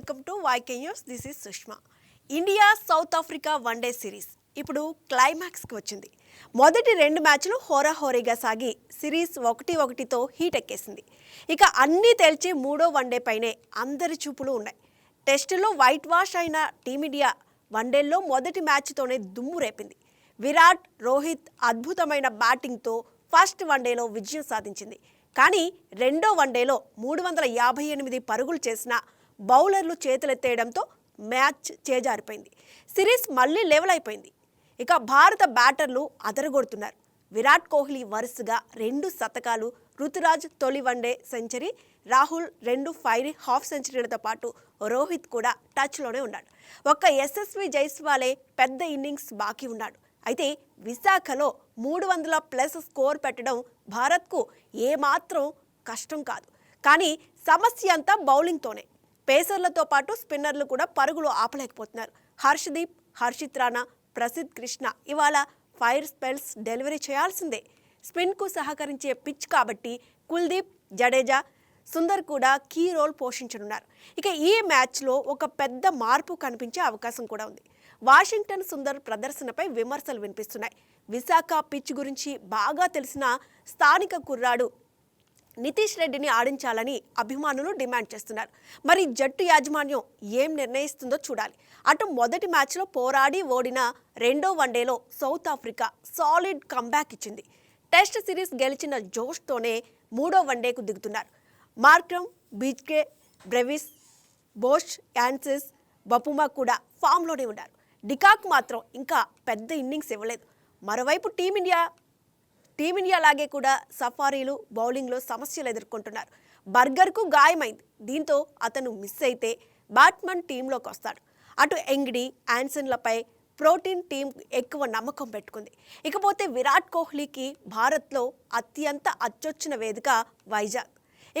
Welcome to YK news. This is Sushma. India South Africa one day series ఇప్పుడు క్లైమాక్స్కి వచ్చింది. మొదటి 2 మ్యాచ్లు హోరాహోరీగా సాగి సిరీస్ 1-1తో హీట్ ఎక్కేసింది. ఇక అన్నీ తేల్చి 3వ వన్డే పైనే అందరి చూపులు ఉన్నాయి. టెస్టులో వైట్ వాష్ అయిన టీమిండియా వన్డేల్లో మొదటి మ్యాచ్తోనే దుమ్ము రేపింది. విరాట్, రోహిత్ అద్భుతమైన బ్యాటింగ్తో ఫస్ట్ వన్డేలో విజయం సాధించింది. కానీ రెండో వన్డేలో 358 పరుగులు చేసిన బౌలర్లు చేతులెత్తేయడంతో మ్యాచ్ చేజారిపోయింది. సిరీస్ మళ్ళీ లెవెల్ అయిపోయింది. ఇక భారత బ్యాటర్లు అదరగొడుతున్నారు. విరాట్ కోహ్లీ వరుసగా 2 శతకాలు, రుతురాజ్ తొలి one day century, Rahul 2 fiery half సెంచరీలతో పాటు రోహిత్ కూడా టచ్లోనే ఉన్నాడు. ఒక్క యశస్వి జైస్వాలే పెద్ద ఇన్నింగ్స్ బాకీ ఉన్నాడు. అయితే విశాఖలో 300+ స్కోర్ పెట్టడం భారత్కు ఏమాత్రం కష్టం కాదు. కానీ సమస్య అంతా బౌలింగ్తోనే. పేసర్లతో పాటు స్పిన్నర్లు కూడా పరుగులు ఆపలేకపోతున్నారు. హర్షదీప్, హర్షిత్ రాణా, ప్రసిద్ధ్ కృష్ణ ఇవాళ ఫైర్ స్పెల్స్ డెలివరీ చేయాల్సిందే. స్పిన్కు సహకరించే పిచ్ కాబట్టి కుల్దీప్, జడేజా, సుందర్ కూడా కీ రోల్ పోషించనున్నారు. ఇక ఈ మ్యాచ్లో ఒక పెద్ద మార్పు కనిపించే అవకాశం కూడా ఉంది. వాషింగ్టన్ సుందర్ ప్రదర్శనపై విమర్శలు వినిపిస్తున్నాయి. విశాఖ పిచ్ గురించి బాగా తెలిసిన స్థానిక కుర్రాడు నితీష్ రెడ్డిని ఆడించాలని అభిమానులు డిమాండ్ చేస్తున్నారు. మరి జట్టు యాజమాన్యం ఏం నిర్ణయిస్తుందో చూడాలి. అటు మొదటి మ్యాచ్లో పోరాడి ఓడిన రెండో వన్డేలో సౌత్ ఆఫ్రికా సాలిడ్ కంబ్యాక్ ఇచ్చింది. టెస్ట్ సిరీస్ గెలిచిన జోష్తోనే 3వ వన్డేకు దిగుతున్నారు. మార్క్రమ్, బీచ్కే, బ్రెవిస్, బోష్, యాన్సిస్, బపుమా కూడా ఫామ్లోనే ఉన్నారు. డికాక్ మాత్రం ఇంకా పెద్ద ఇన్నింగ్స్ ఇవ్వలేదు. మరోవైపు టీమిండియా లాగే కూడా సఫారీలు బౌలింగ్లో సమస్యలు ఎదుర్కొంటున్నారు. బర్గర్కు గాయమైంది. దీంతో అతను మిస్ అయితే బ్యాట్స్మన్ టీంలోకి వస్తాడు. అటు ఎంగిడి, యాన్సన్లపై ప్రోటీన్ టీం ఎక్కువ నమ్మకం పెట్టుకుంది. ఇకపోతే విరాట్ కోహ్లీకి భారత్లో అత్యంత అచ్చొచ్చిన వేదిక వైజాగ్.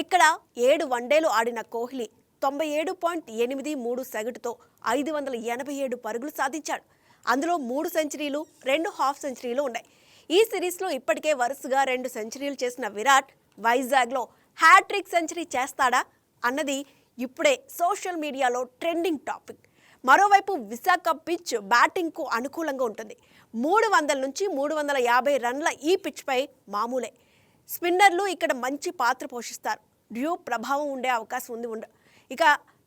ఇక్కడ 7 వన్డేలు ఆడిన కోహ్లీ 97.83 సగటుతో 587 పరుగులు సాధించాడు. అందులో 3 సెంచరీలు, 2 హాఫ్ సెంచరీలు ఉన్నాయి. ఈ సిరీస్లో ఇప్పటికే వరుసగా 2 సెంచరీలు చేసిన విరాట్ వైజాగ్లో హ్యాట్రిక్ సెంచరీ చేస్తాడా అన్నది ఇప్పుడే సోషల్ మీడియాలో ట్రెండింగ్ టాపిక్. మరోవైపు విశాఖ పిచ్ బ్యాటింగ్కు అనుకూలంగా ఉంటుంది. 300 నుంచి 350 రన్ల ఈ పిచ్పై మామూలే. స్పిన్నర్లు ఇక్కడ మంచి పాత్ర పోషిస్తారు. డ్యూ ప్రభావం ఉండే అవకాశం ఉంది. ఇక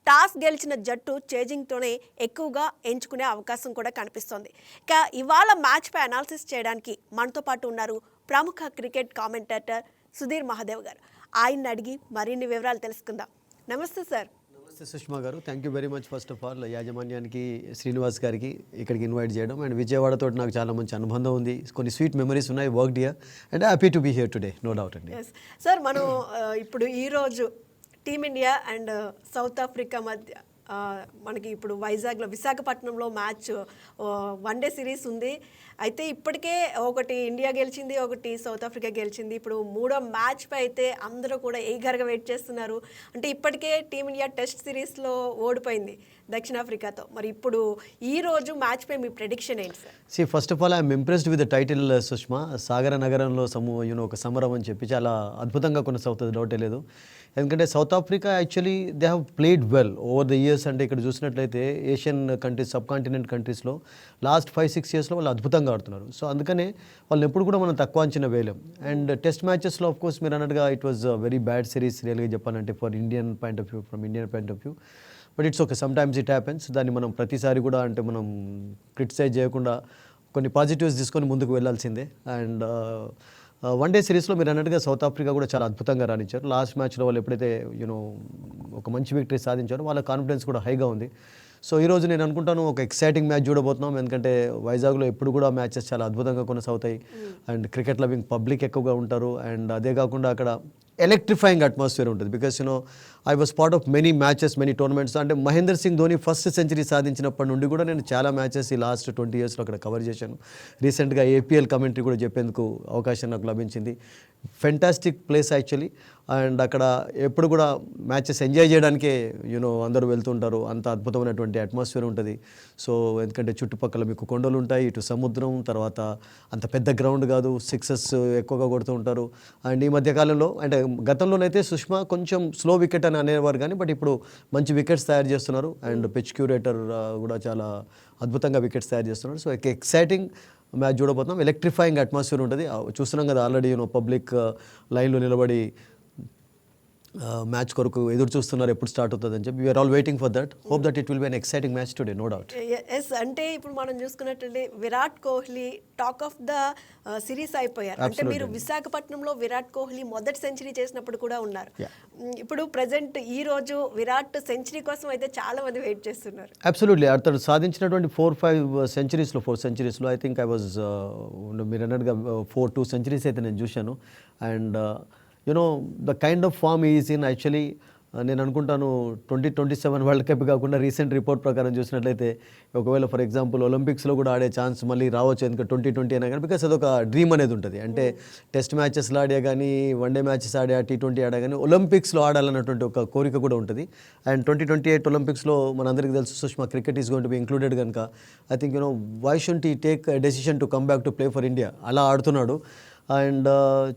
టాస్ గెలిచిన జట్టు చేజింగ్తోనే ఎక్కువగా ఎంచుకునే అవకాశం కూడా కనిపిస్తోంది. ఇక ఇవాళ మ్యాచ్పై అనాలిసిస్ చేయడానికి మనతో పాటు ఉన్నారు ప్రముఖ క్రికెట్ కామెంటేటర్ సుధీర్ మహాదేవ్ గారు. ఆయన్ని అడిగి మరిన్ని వివరాలు తెలుసుకుందాం. నమస్తే సార్. నమస్తే సుష్మా గారు. Thank you very much first of all యాజమాన్యానికి, శ్రీనివాస్ గారికి ఇక్కడికి ఇన్వైట్ చేయడం. అండ్ విజయవాడతో నాకు చాలా మంచి అనుబంధం ఉంది. కొన్ని స్వీట్ మెమరీస్ ఉన్నాయి. Work here and happy to be here today, no doubt అండి. సార్, మనం ఇప్పుడు ఈరోజు టీమిండియా అండ్ సౌత్ ఆఫ్రికా మధ్య మనకి ఇప్పుడు వైజాగ్లో విశాఖపట్నంలో మ్యాచ్ వన్డే సిరీస్ ఉంది. అయితే ఇప్పటికే ఒకటి ఇండియా గెలిచింది, ఒకటి సౌత్ ఆఫ్రికా గెలిచింది. ఇప్పుడు 3వ మ్యాచ్పై అయితే అందరూ కూడా ఈగర్గా వెయిట్ చేస్తున్నారు. అంటే ఇప్పటికే టీమిండియా టెస్ట్ సిరీస్లో ఓడిపోయింది దక్షిణాఫ్రికాతో. మరి ఇప్పుడు ఈరోజు మ్యాచ్పై మీ ప్రెడిక్షన్ ఏంటి sir? First of all I'm impressed with the title Sushma. సాగర నగరంలో ఒక సమరం అని చెప్పి చాలా అద్భుతంగా కొనసాగుతుంది, డౌటే లేదు. ఎందుకంటే south Africa actually they have played well over the years. అంటే ఇక్కడ చూసినట్లయితే ఏషియన్ కంట్రీస్, సబ్ కాంటినెంట్ కంట్రీస్లో లాస్ట్ 5-6 ఇయర్స్లో వాళ్ళు అద్భుతంగా ఆడుతున్నారు. సో అందుకనే వాళ్ళని ఎప్పుడు కూడా మనం తక్కువ అంచనా వేయలేం. అండ్ టెస్ట్ మ్యాచెస్లో ఆఫ్ కోర్స్ మీరు అన్నట్టుగా it was very bad series రియల్గా చెప్పాలంటే from Indian point of view. But it's okay, some times it happens. దాన్ని మనం ప్రతిసారి కూడా అంటే మనం క్రిటిసైజ్ చేయకుండా కొన్ని పాజిటివ్స్ తీసుకొని ముందుకు వెళ్ళాల్సిందే. అండ్ వన్డే సిరీస్లో మీరు అన్నట్టుగా సౌత్ ఆఫ్రికా కూడా చాలా అద్భుతంగా రాణించారు. లాస్ట్ మ్యాచ్లో వాళ్ళు ఎప్పుడైతే ఒక మంచి విక్టరీ సాధించారో వాళ్ళ కాన్ఫిడెన్స్ కూడా హైగా ఉంది. సో ఈరోజు నేను అనుకుంటాను ఒక ఎక్సైటింగ్ మ్యాచ్ చూడబోతున్నాం. ఎందుకంటే వైజాగ్లో ఎప్పుడు కూడా మ్యాచెస్ చాలా అద్భుతంగా కొనసాగుతాయి. అండ్ క్రికెట్ లవింగ్ పబ్లిక్ ఎక్కువగా ఉంటారు. అండ్ అదే కాకుండా అక్కడ ఎలక్ట్రిఫైయింగ్ అట్మాస్ఫియర్ ఉంటుంది. Because I was part of many matches, many tournaments. అంటే మహేందర్ సింగ్ ధోని ఫస్ట్ సెంచరీ సాధించినప్పటి నుండి కూడా నేను చాలా మ్యాచెస్ ఈ లాస్ట్ 20 ఇయర్స్లో అక్కడ కవర్ చేశాను. రీసెంట్గా APL కమెంటరీ కూడా చెప్పేందుకు అవకాశం నాకు లభించింది. Fantastic place actually. అండ్ అక్కడ ఎప్పుడు కూడా మ్యాచెస్ ఎంజాయ్ చేయడానికే అందరూ వెళ్తుంటారు. అంత అద్భుతమైనటువంటి అట్మాస్ఫియర్ ఉంటుంది. సో ఎందుకంటే చుట్టుపక్కల మీకు కొండలు ఉంటాయి, ఇటు సముద్రం, తర్వాత అంత పెద్ద గ్రౌండ్ కాదు, సిక్సెస్ ఎక్కువగా కొడుతూ ఉంటారు. అండ్ ఈ మధ్యకాలంలో అంటే గతంలోనైతే సుష్మా కొంచెం స్లో వికెట్ అని అనేవారు, కానీ బట్ ఇప్పుడు మంచి వికెట్స్ తయారు చేస్తున్నారు. అండ్ పిచ్ క్యూరేటర్ కూడా చాలా అద్భుతంగా వికెట్స్ తయారు చేస్తున్నారు. సో ఎక్సైటింగ్ మ్యాచ్ చూడబోతున్నాం. ఎలక్ట్రిఫైయింగ్ అట్మాస్ఫియర్ ఉంటుంది. చూస్తున్నాం కదా ఆల్రెడీ పబ్లిక్ లైన్లో నిలబడి మ్యాచ్ కొరకు ఎదురు చూస్తున్నారు ఎప్పుడు స్టార్ట్ అవుతుంది అని చెప్పి. We are all waiting for that. Hope that it will be an exciting match today, no doubt. Yes, అంటే ఇప్పుడు మనం చూసుకున్నట్లయితే Virat Kohli talk of the series అయిపోయారు. అంటే మీరు విశాఖపట్నంలో విరాట్ కోహ్లీ మొదటి సెంచరీ చేసినప్పుడు కూడా ఉన్నారు. ఇప్పుడు ప్రెసెంట్ ఈ రోజు విరాట్ సెంచరీ కోసం అయితే చాలా మంది వెయిట్ చేస్తున్నారు. అబ్సల్యూట్లీ. అతడు సాధించినటువంటి 4 సెంచరీస్లో ఐ థింక్ ఐ వాజ్ మీరు అన్నట్టుగా 2 సెంచరీస్ అయితే నేను చూశాను. And the kind of form is in actually నేను అనుకుంటాను 2027 వరల్డ్ కప్ కాకుండా రీసెంట్ రిపోర్ట్ ప్రకారం చూసినట్లయితే ఒకవేళ ఫర్ ఎగ్జాంపుల్ ఒలింపిక్స్లో కూడా ఆడే ఛాన్స్ మళ్ళీ రావచ్చు. ఎందుకంటే 2020 అయినా కానీ, బికాస్ అదొక డ్రీమ్ అనేది ఉంటుంది. అంటే టెస్ట్ మ్యాచెస్లో ఆడే కానీ, వన్డే మ్యాచెస్ ఆడే, T20 ఆడే కానీ ఒలింపిక్స్లో ఆడాలన్నటువంటి ఒక కోరిక కూడా ఉంటుంది. అండ్ 2028 ఒలింపిక్స్లో మనందరికీ తెలుసు Sushma cricket is going to be included కనుక I think why should he take decision to come back to play for India. అలా ఆడుతున్నాడు. అండ్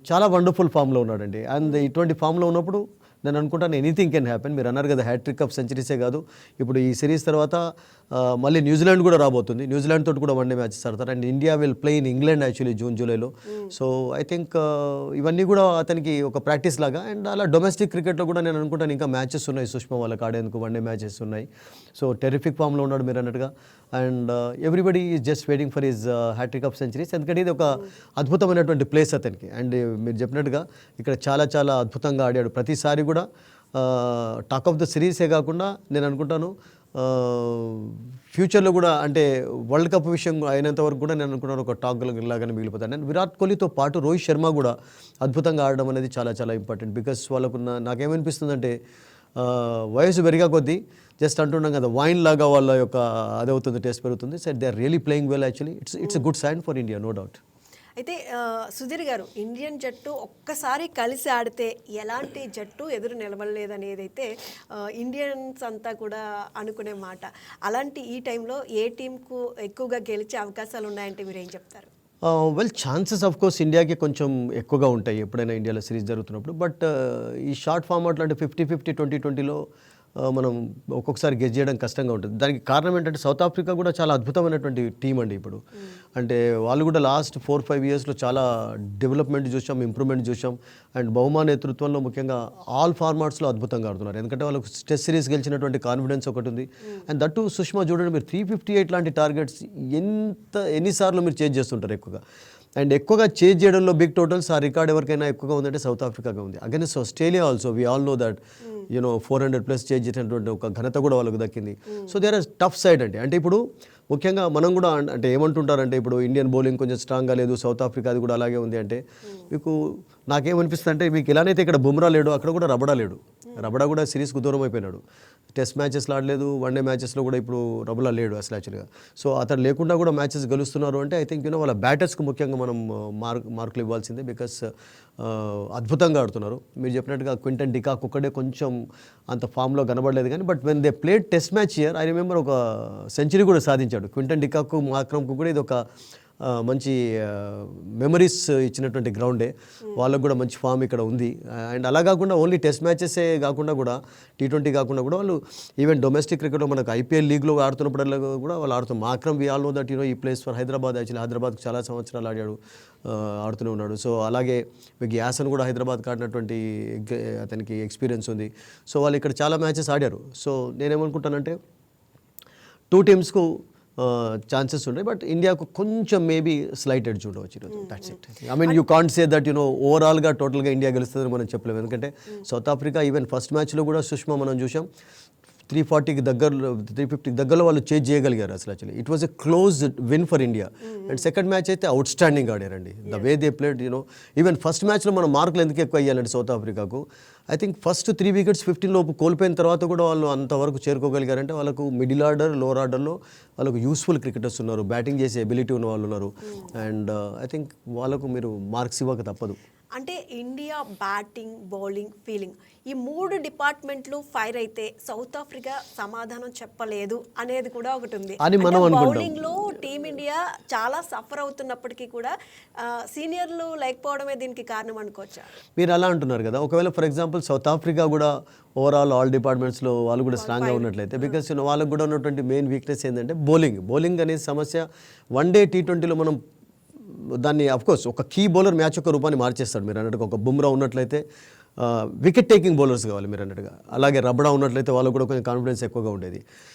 చాలా వండర్ఫుల్ ఫామ్లో ఉన్నాడండి. అండ్ ఇటువంటి ఫామ్లో ఉన్నప్పుడు నేను అనుకుంటాను ఎనీథింగ్ కెన్ హ్యాపెన్. మీరు అన్నారు కదా హ్యాట్రిక్ ఆఫ్ సెంచరీసే కాదు, ఇప్పుడు ఈ సిరీస్ తర్వాత మళ్ళీ న్యూజిలాండ్ కూడా రాబోతుంది. న్యూజిలాండ్ తోటి కూడా వన్డే మ్యాచెస్ ఆడతారు. And India will play in England actually జూలైలో. సో ఐ థింక్ ఇవన్నీ కూడా అతనికి ఒక ప్రాక్టీస్ లాగా. అండ్ అలా డొమెస్టిక్ క్రికెట్లో కూడా నేను అనుకుంటాను ఇంకా మ్యాచెస్ ఉన్నాయి సుష్మా వాళ్ళకి ఆడేందుకు, వన్డే మ్యాచెస్ ఉన్నాయి. సో టెరిఫిక్ ఫామ్లో ఉన్నాడు మీరు అన్నట్టుగా. And everybody is just waiting for his hattrick of centuries. ఎందుకంటే ఇది ఒక అద్భుతమైనటువంటి ప్లేస్ అతనికి. అండ్ మీరు చెప్పినట్టుగా ఇక్కడ చాలా చాలా అద్భుతంగా ఆడాడు. ప్రతిసారి కూడా టాక్ ఆఫ్ ద సిరీసే కాకుండా నేను అనుకుంటాను ఫ్యూచర్లో కూడా అంటే వరల్డ్ కప్ విషయం అయినంత వరకు కూడా నేను అనుకుంటాను ఒక టాక్ లాగానే మిగిలిపోతాను. అండ్ విరాట్ కోహ్లీతో పాటు రోహిత్ శర్మ కూడా అద్భుతంగా ఆడడం అనేది చాలా చాలా ఇంపార్టెంట్. బికాస్ వాళ్ళకున్న నాకేమనిపిస్తుందంటే వయసు పెరిగా కొద్దీ జస్ట్ అంటున్నాం కదా వైన్ లాగా వాళ్ళ యొక్క అదవుతుంది, టేస్ట్ పెరుగుతుంది. So they are really playing well actually. It's a good sign for India, no doubt. అయితే సుధీర్ గారు, ఇండియన్ జట్టు ఒక్కసారి కలిసి ఆడితే ఎలాంటి జట్టు ఎదురు నిలబడలేదనేది అయితే ఇండియన్స్ అంతా కూడా అనుకునే మాట. అలాంటి ఈ టైంలో ఏ టీంకు ఎక్కువగా గెలిచే అవకాశాలు ఉన్నాయంటే మీరు ఏం చెప్తారు? వెల్ ఛాన్సెస్ ఆఫ్ కోర్స్ ఇండియాకి కొంచెం ఎక్కువగా ఉంటాయి ఎప్పుడైనా ఇండియాలో సిరీస్ జరుగుతున్నప్పుడు. బట్ ఈ షార్ట్ ఫార్మాట్లో అంటే 50-50 2020లో మనం ఒక్కొక్కసారి గెస్ చేయడం కష్టంగా ఉంటుంది. దానికి కారణం ఏంటంటే సౌత్ ఆఫ్రికా కూడా చాలా అద్భుతమైనటువంటి టీం అండి ఇప్పుడు. అంటే వాళ్ళు కూడా లాస్ట్ 4-5 ఇయర్స్లో చాలా డెవలప్మెంట్ చూసాం, ఇంప్రూవ్మెంట్ చూసాం. అండ్ బహుమా నేతృత్వంలో ముఖ్యంగా ఆల్ ఫార్మాట్స్లో అద్భుతంగా ఆడుతున్నారు. ఎందుకంటే వాళ్ళకు టెస్ట్ సిరీస్ గెలిచినటువంటి కాన్ఫిడెన్స్ ఒకటి ఉంది. అండ్ దట్టు సుష్మా చూడండి, మీరు 358 లాంటి టార్గెట్స్ ఎన్నిసార్లు మీరు చేంజ్ చేస్తుంటారు ఎక్కువగా. అండ్ ఎక్కువగా చేంజ్ చేయడంలో బిగ్ టోటల్స్ ఆ రికార్డ్ ఎవరికైనా ఎక్కువగా ఉందంటే సౌత్ ఆఫ్రికాగా ఉంది. Against Australia also we all know that 400+ change చేసినటువంటి ఒక ఘనత కూడా వాళ్ళకు దక్కింది. So there are tough side అండి. అంటే ఇప్పుడు ముఖ్యంగా మనం కూడా అంటే ఏమంటుంటారంటే ఇప్పుడు ఇండియన్ బౌలింగ్ కొంచెం స్ట్రాంగ్గా లేదు, సౌత్ ఆఫ్రికాది కూడా అలాగే ఉంది అంటే మీకు నాకేమనిపిస్తుంది అంటే మీకు ఎలానైతే ఇక్కడ బుమ్రా లేడు అక్కడ కూడా రబడా లేడు. రబడా కూడా సిరీస్కు దూరం అయిపోయినాడు. టెస్ట్ మ్యాచెస్లో ఆడలేదు, వన్డే మ్యాచెస్లో కూడా ఇప్పుడు రబడా లేడు అసలు యాక్చువల్గా. సో అతను లేకుండా కూడా మ్యాచెస్ గెలుస్తున్నారు అంటే ఐ థింక్ వాళ్ళ బ్యాటర్స్కి ముఖ్యంగా మనం మార్కులు ఇవ్వాల్సిందే. బికాస్ అద్భుతంగా ఆడుతున్నారు. మీరు చెప్పినట్టుగా క్వింటన్ డికాక్ ఒక్కడే కొంచెం అంత ఫామ్లో కనబడలేదు కానీ but when they played test match year I remember ఒక సెంచరీ కూడా సాధించాడు క్వింటన్ డికాక్. మాక్రమ్కు కూడా ఇది ఒక మంచి మెమరీస్ ఇచ్చినటువంటి గ్రౌండే. వాళ్ళకు కూడా మంచి ఫామ్ ఇక్కడ ఉంది. అండ్ అలా కాకుండా ఓన్లీ టెస్ట్ మ్యాచెసే కాకుండా కూడా T20 కాకుండా కూడా వాళ్ళు ఈవెన్ డొమెస్టిక్ క్రికెట్లో మనకు IPL లీగ్లో ఆడుతున్నప్పుడల్లా కూడా వాళ్ళు ఆడుతున్నారు. Markram we all know that ఈ ప్లేస్ ఫర్ హైదరాబాద్. యాక్చువల్లీ హైదరాబాద్కి చాలా సంవత్సరాలు ఆడాడు, ఆడుతూనే ఉన్నాడు. సో అలాగే మీకు యాసన్ కూడా హైదరాబాద్కి ఆడినటువంటి అతనికి ఎక్స్పీరియన్స్ ఉంది. సో వాళ్ళు ఇక్కడ చాలా మ్యాచెస్ ఆడారు. సో నేనేమనుకుంటానంటే 2 టీమ్స్కు ఛాన్సెస్ ఉంటాయి. బట్ ఇండియాకు కొంచెం మేబీ స్లైట్ ఎడ్జ్ ఉండవచ్చు ఈరోజు. That's it. I mean you can't say that ఓవరాల్గా టోటల్గా ఇండియా గెలుస్తుందని మనం చెప్పలేము. ఎందుకంటే సౌత్ ఆఫ్రికా ఈవెన్ ఫస్ట్ మ్యాచ్లో కూడా సుష్మా మనం చూసాం 340కి దగ్గరలో 350కి దగ్గరలో వాళ్ళు చేజ్ చేయగలిగారు అసలు. Actually it was a close win for India. And second match అయితే అవుట్ స్టాండింగ్ ఆడారండి. The way they played even first మ్యాచ్లో మనం మార్కులు ఎందుకు ఎక్కువ అయ్యాలంటే సౌత్ ఆఫ్రికాకు ఐ థింక్ ఫస్ట్ 3 వికెట్స్ 15 లోపు కోల్పోయిన తర్వాత కూడా వాళ్ళు అంతవరకు చేరుకోగలిగారంటే వాళ్ళకు మిడిల్ ఆర్డర్, లోవర్ ఆర్డర్లో వాళ్ళకు యూస్ఫుల్ క్రికెటర్స్ ఉన్నారు, బ్యాటింగ్ చేసే ఎబిలిటీ ఉన్న వాళ్ళు ఉన్నారు. అండ్ ఐ థింక్ వాళ్ళకు మీరు మార్క్స్ ఇవ్వక తప్పదు. అంటే ఇండియా బ్యాటింగ్ బౌలింగ్ ఫీలింగ్ ఈ 3 డిపార్ట్మెంట్లు ఫైర్ అయితే సౌత్ ఆఫ్రికా సమాధానం చెప్పలేదు అనేది కూడా ఒకటి ఉంది. అని మనం అనుకుంటాం. బౌలింగ్ లో టీమిండియా చాలా సఫర్ అవుతున్నప్పటికీ కూడా సీనియర్లు లేకపోవడమే దీనికి కారణం అనుకోవచ్చా? మీరు అలా అంటున్నారు కదా, ఒకవేళ ఫర్ ఎగ్జాంపుల్ సౌత్ ఆఫ్రికా కూడా ఓవరాల్ ఆల్ డిపార్ట్మెంట్స్లో వాళ్ళు కూడా స్ట్రాంగ్గా ఉన్నట్లయితే, బికాస్ వాళ్ళకు కూడా ఉన్నటువంటి మెయిన్ వీక్నెస్ ఏంటంటే బౌలింగ్ అనేది సమస్య. వన్ డే T20లో మనం దాన్ని అఫ్కోర్స్ ఒక కీ బౌలర్ మ్యాచ్ యొక్క రూపాన్ని మార్చేస్తాడు. మీరు అన్నట్టుగా ఒక బుమ్రా ఉన్నట్లయితే వికెట్ టేకింగ్ బౌలర్స్ కావాలి మీరు అన్నట్టుగా, అలాగే రబడా ఉన్నట్లయితే వాళ్ళకు కూడా కొంచెం కాన్ఫిడెన్స్ ఎక్కువగా ఉండేది.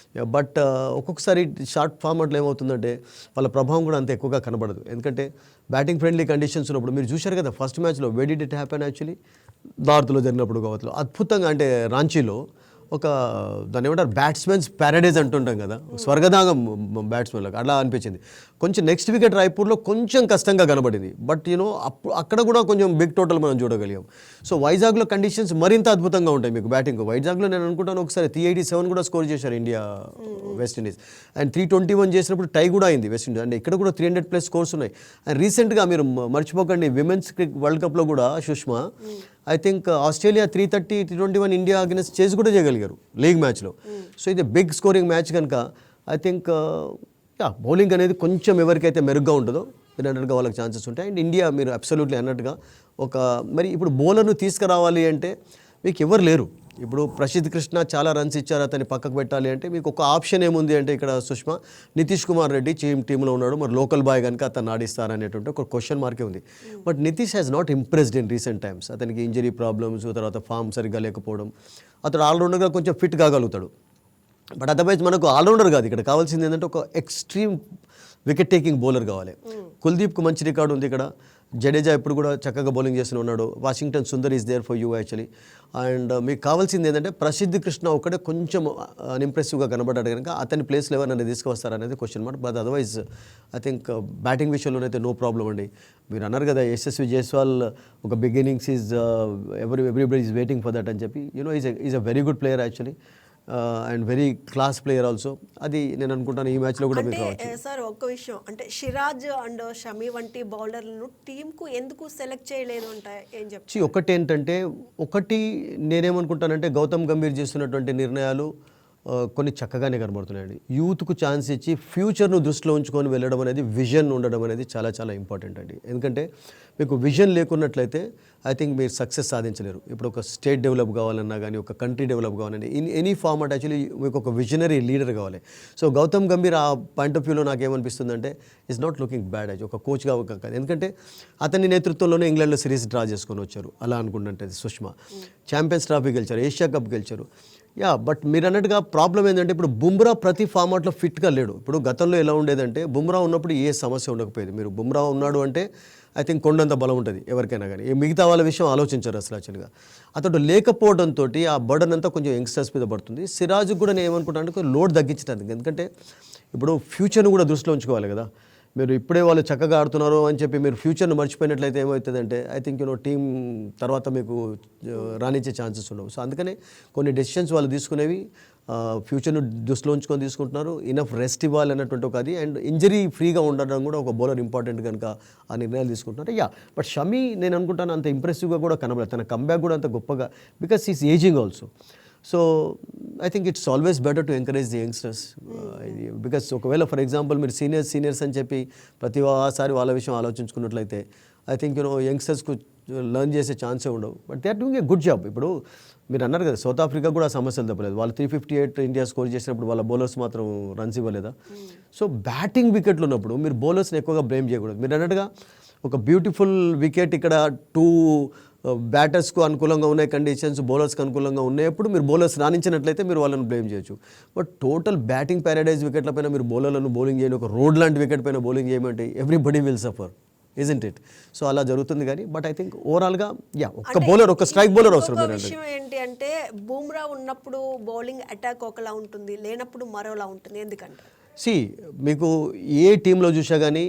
బట్ ఒక్కొక్కసారి షార్ట్ ఫార్మాట్లో ఏమవుతుందంటే వాళ్ళ ప్రభావం కూడా అంత ఎక్కువగా కనబడదు. ఎందుకంటే బ్యాటింగ్ ఫ్రెండ్లీ కండిషన్స్ ఉన్నప్పుడు మీరు చూశారు కదా ఫస్ట్ మ్యాచ్లో where did it happen actually నార్త్లో జరిగినప్పుడు కావచ్చు అద్భుతంగా, అంటే రాంచీలో ఒక దాన్ని ఏమంటారు బ్యాట్స్మెన్స్ ప్యారడైజ్ అంటుంటాం కదా, స్వర్గదాగం బ్యాట్స్మెన్లకు అలా అనిపించింది. కొంచెం నెక్స్ట్ వికెట్ రాయ్పూర్లో కొంచెం కష్టంగా కనబడింది, బట్ అక్కడ కూడా కొంచెం బిగ్ టోటల్ మనం చూడగలిగాం. సో వైజాగ్లో కండిషన్స్ మరింత అద్భుతంగా ఉంటాయి మీకు బ్యాటింగ్. వైజాగ్లో నేను అనుకుంటాను ఒకసారి 387 కూడా స్కోర్ చేశారు ఇండియా వెస్టిండీస్, అండ్ 321 చేసినప్పుడు టై కూడా అయింది వెస్టిండీస్, అంటే ఇక్కడ కూడా 300+ స్కోర్స్ ఉన్నాయి. అండ్ రీసెంట్గా మీరు మర్చిపోకండి విమెన్స్ వరల్డ్ కప్లో కూడా Sushma I think Australia 330 T21 India against చేసి కూడా చేయగలిగారు లీగ్ మ్యాచ్లో. సో ఇది బిగ్ స్కోరింగ్ మ్యాచ్ కనుక ఐ థింక్ బౌలింగ్ అనేది కొంచెం ఎవరికైతే మెరుగ్గా ఉంటుందో మీరు అన్నట్టుగా వాళ్ళకి ఛాన్సెస్ ఉంటాయి. అండ్ ఇండియా మీరు అబ్సల్యూట్లీ అన్నట్టుగా మరి ఇప్పుడు బౌలర్ను తీసుకురావాలి అంటే మీకు ఎవరు లేరు. ఇప్పుడు ప్రసిద్ధ్ కృష్ణ చాలా రన్స్ ఇచ్చారు, అతన్ని పక్కకు పెట్టాలి అంటే మీకు ఒక ఆప్షన్ ఏముంది అంటే ఇక్కడ సుష్మా నితీష్ కుమార్ రెడ్డి టీంలో ఉన్నాడు, మరి లోకల్ బాయ్ కనుక అతను ఆడిస్తారనేటువంటి ఒక క్వశ్చన్ మార్కే ఉంది. But Nitish has not impressed in recent times. అతనికి ఇంజరీ ప్రాబ్లమ్స్, తర్వాత ఫామ్ సరిగ్గా లేకపోవడం, అతడు ఆల్రౌండర్గా కొంచెం ఫిట్ కాగలుగుతాడు. బట్ అదర్వైజ్ మనకు ఆల్రౌండర్ కాదు, ఇక్కడ కావాల్సింది ఏంటంటే ఒక ఎక్స్ట్రీమ్ వికెట్ టేకింగ్ బౌలర్ కావాలి. కుల్దీప్కు మంచి రికార్డు ఉంది ఇక్కడ, జడేజా ఇప్పుడు కూడా చక్కగా బౌలింగ్ చేస్తూ ఉన్నాడు, Washington Sundar is there for you actually. And మీకు కావాల్సింది ఏంటంటే ప్రసిద్ధ్ కృష్ణ ఒక్కడే కొంచెం అన్ఇంప్రెసివ్గా కనబడ్డాడు కనుక అతని ప్లేస్లో ఎవరైనా తీసుకువస్తారనేది question mark. But otherwise I think batting విషయంలోనైతే నో ప్రాబ్లం అండి. మీరు అన్నారు కదా యశస్వి జైస్వాల్ ఒక big innings is everybody is waiting for that అని చెప్పి, you know is a very good player actually and very class player also. అది నేను అనుకుంటాను ఈ మ్యాచ్లో కూడా మీకు రావచ్చు. సార్ ఒక్క విషయం అంటే సిరాజ్ అండ్ షమి వంటి బౌలర్లను టీంకు ఎందుకు సెలెక్ట్ చేయలేదు అంటే ఏం చెప్తారు? ఒకటి ఏంటంటే నేనేమనుకుంటానంటే గౌతమ్ గంభీర్ చేస్తున్నటువంటి నిర్ణయాలు కొన్ని చక్కగానే కనబడుతున్నాయండి. యూత్కు ఛాన్స్ ఇచ్చి ఫ్యూచర్ను దృష్టిలో ఉంచుకొని వెళ్ళడం అనేది, విజన్ ఉండడం అనేది చాలా చాలా ఇంపార్టెంట్ అండి. ఎందుకంటే మీకు విజన్ లేకున్నట్లయితే ఐ థింక్ మీరు సక్సెస్ సాధించలేరు. ఇప్పుడు ఒక స్టేట్ డెవలప్ కావాలన్నా కానీ, ఒక కంట్రీ డెవలప్ కావాలన్నా, ఇన్ ఎనీ ఫార్మాట్ యాక్చువల్లీ మీకు ఒక విజనరీ లీడర్ కావాలి. సో గౌతమ్ గంభీర్ ఆ పాయింట్ ఆఫ్ వ్యూలో నాకేమనిపిస్తుందంటే is not looking bad as ఒక కోచ్గా కాదు. ఎందుకంటే అతని నేతృత్వంలోనే ఇంగ్లాండ్లో సిరీస్ డ్రా చేసుకొని వచ్చారు అలా అనుకుంటుంటే సుష్మా. ఛాంపియన్స్ ట్రోఫీ గెలిచారు, ఏషియా కప్ గెలిచారు. బట్ మీరు అన్నట్టుగా ప్రాబ్లం ఏంటంటే ఇప్పుడు బుమ్రా ప్రతి ఫార్మాట్లో ఫిట్గా లేడు. ఇప్పుడు గతంలో ఎలా ఉండేదంటే బుమ్రా ఉన్నప్పుడు ఏ సమస్య ఉండకపోయేది. మీరు బుమ్రా ఉన్నాడు అంటే ఐ థింక్ కొండంత బలం ఉంటుంది ఎవరికైనా కానీ. మిగతా వాళ్ళ విషయం ఆలోచించారు అసలు యాక్చువల్గా. అతడు లేకపోవడంతో ఆ బర్డన్ అంతా కొంచెం యంగ్స్టర్స్ మీద పడుతుంది. సిరాజ్ కూడా నేను ఏమనుకుంటాను లోడ్ తగ్గించడానికి, ఎందుకంటే ఇప్పుడు ఫ్యూచర్ను కూడా దృష్టిలో ఉంచుకోవాలి కదా. మీరు ఇప్పుడే వాళ్ళు చక్కగా ఆడుతున్నారు అని చెప్పి మీరు ఫ్యూచర్ను మర్చిపోయినట్లయితే ఏమవుతుందంటే ఐ థింక్ టీం తర్వాత మీకు రాణించే ఛాన్సెస్ ఉండవు. సో అందుకనే కొన్ని డెసిషన్స్ వాళ్ళు తీసుకునేవి ఫ్యూచర్ను దృష్టిలో ఉంచుకొని తీసుకుంటున్నారు. ఇనఫ్ రెస్ట్ ఇవ్వాలి అన్నటువంటి ఒక అది, అండ్ ఇంజరీ ఫ్రీగా ఉండడం కూడా ఒక బౌలర్ ఇంపార్టెంట్ కనుక ఆ నిర్ణయాలు తీసుకుంటున్నారు. బట్ షమి నేను అనుకుంటాను అంత ఇంప్రెసివ్గా కూడా కనబడదు, తన కంబ్యాక్ కూడా అంత గొప్పగా, because is ageing also. So I think it's always better to encourage the youngsters. Because ఒకవేళ ఫర్ ఎగ్జాంపుల్ మీరు సీనియర్స్ అని చెప్పి ప్రతిసారి వాళ్ళ విషయం ఆలోచించుకున్నట్లయితే ఐ థింక్ యంగ్స్టర్స్కు లర్న్ చేసే ఛాన్సే ఉండవు. But they are doing a good job. ఇప్పుడు మీరు అన్నారు కదా సౌత్ ఆఫ్రికా కూడా సమస్యలు తప్పలేదు. వాళ్ళు 358 ఇండియా స్కోర్ చేసినప్పుడు వాళ్ళ బౌలర్స్ మాత్రం రన్స్ ఇవ్వలేదా? సో బ్యాటింగ్ వికెట్లు ఉన్నప్పుడు మీరు బౌలర్స్ని ఎక్కువగా బ్లేమ్ చేయకూడదు. మీరు అన్నట్టుగా ఒక బ్యూటిఫుల్ వికెట్ ఇక్కడ 2 బ్యాటర్స్కు అనుకూలంగా ఉన్నాయి కండిషన్స్, బౌలర్స్కి అనుకూలంగా ఉన్నప్పుడు మీరు బౌలర్స్ రాణించినట్లయితే మీరు వాళ్ళని బ్లేమ్ చేయొచ్చు. బట్ టోటల్ బ్యాటింగ్ ప్యారడైజ్ వికెట్ల పైన మీరు బౌలర్లను బౌలింగ్ చేయని ఒక రోడ్ లాంటి వికెట్ పైన బౌలింగ్ చేయమంటే everybody will suffer, isn't it? So అలా జరుగుతుంది. కానీ బట్ ఐ థింక్ ఓవరాల్గా ఒక బౌలర్, ఒక స్ట్రైక్ బౌలర్ అవసరం. విషయం ఏంటి అంటే బూమ్రా ఉన్నప్పుడు బౌలింగ్ అటాక్ ఒకలా ఉంటుంది, లేనప్పుడు మరోలా ఉంటుంది. ఎందుకంటే మీకు ఏ టీంలో చూసా కానీ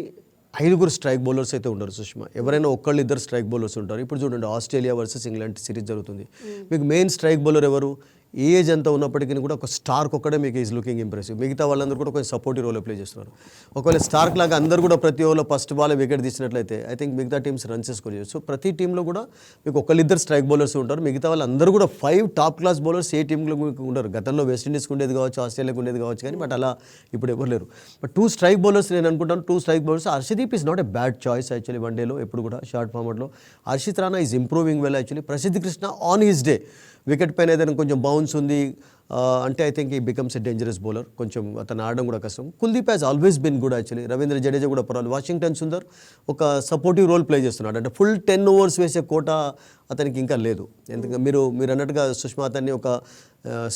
5 స్ట్రైక్ బౌలర్స్ అయితే ఉండరు సుష్మా. ఎవరైనా ఒక్కళ్ళు 2 స్ట్రైక్ బౌలర్స్ ఉంటారు. ఇప్పుడు చూడండి ఆస్ట్రేలియా వర్సెస్ ఇంగ్లాండ్ సిరీస్ జరుగుతుంది. మీకు మెయిన్ స్ట్రైక్ బౌలర్ ఎవరు? ఏజ్ ఎంత ఉన్నప్పటికీ కూడా ఒక స్టార్క్ ఒక్కడే మీకు ఈజ్ లుకింగ్ ఇంప్రెసివ్. మిగతా వాళ్ళందరూ కూడా కొంచెం సపోర్టివ్ రోల్ ప్లే చేస్తున్నారు. ఒకవేళ స్టార్క్ లాగా అందరూ కూడా ప్రతి ఓవర్లో ఫస్ట్ బాల్ వికెట్ తీసినట్లయితే ఐ థింక్ మిగతా టీమ్స్ రన్స్ స్కోర్ చేయొచ్చు. సో ప్రతి టీంలో కూడా మీకు ఒకళ్ళిద్దరు స్ట్రైక్ బౌలర్స్ ఉంటారు. మిగతా వాళ్ళు అందరూ కూడా 5 టాప్ క్లాస్ బౌలర్స్ ఏ టీంలో ఉండరు. గతంలో వెస్టిండీస్కి ఉండేది కావచ్చు, ఆస్ట్రేలియాకి ఉండేది కావచ్చు, కానీ బట్ అలా ఇప్పుడు ఎవరు లేరు. బట్ 2 స్ట్రైక్ బౌలర్స్ నేను అనుకుంటాను. 2 strike bowlers. Harshdeep is not a bad choice actually వన్డేలో ఎప్పుడు కూడా షార్ట్ ఫార్మాట్లో. Harshit Rana is improving well actually. Prasidh Krishna on his day wicket పైన ఏదైనా కొంచెం బౌన్స్ ఉంది అంటే I think he becomes a dangerous bowler. కొంచెం అతను ఆడడం కూడా కష్టం. Kuldeep has always been good actually. Ravindra Jadeja కూడా పర్వాలేదు. వాషింగ్టన్ సుందర్ ఒక సపోర్టివ్ రోల్ ప్లే చేస్తున్నాడు. అంటే ఫుల్ 10 overs వేసే కోట అతనికి ఇంకా లేదు. ఎందుకంటే మీరు అన్నట్టుగా సుష్మా అతన్ని ఒక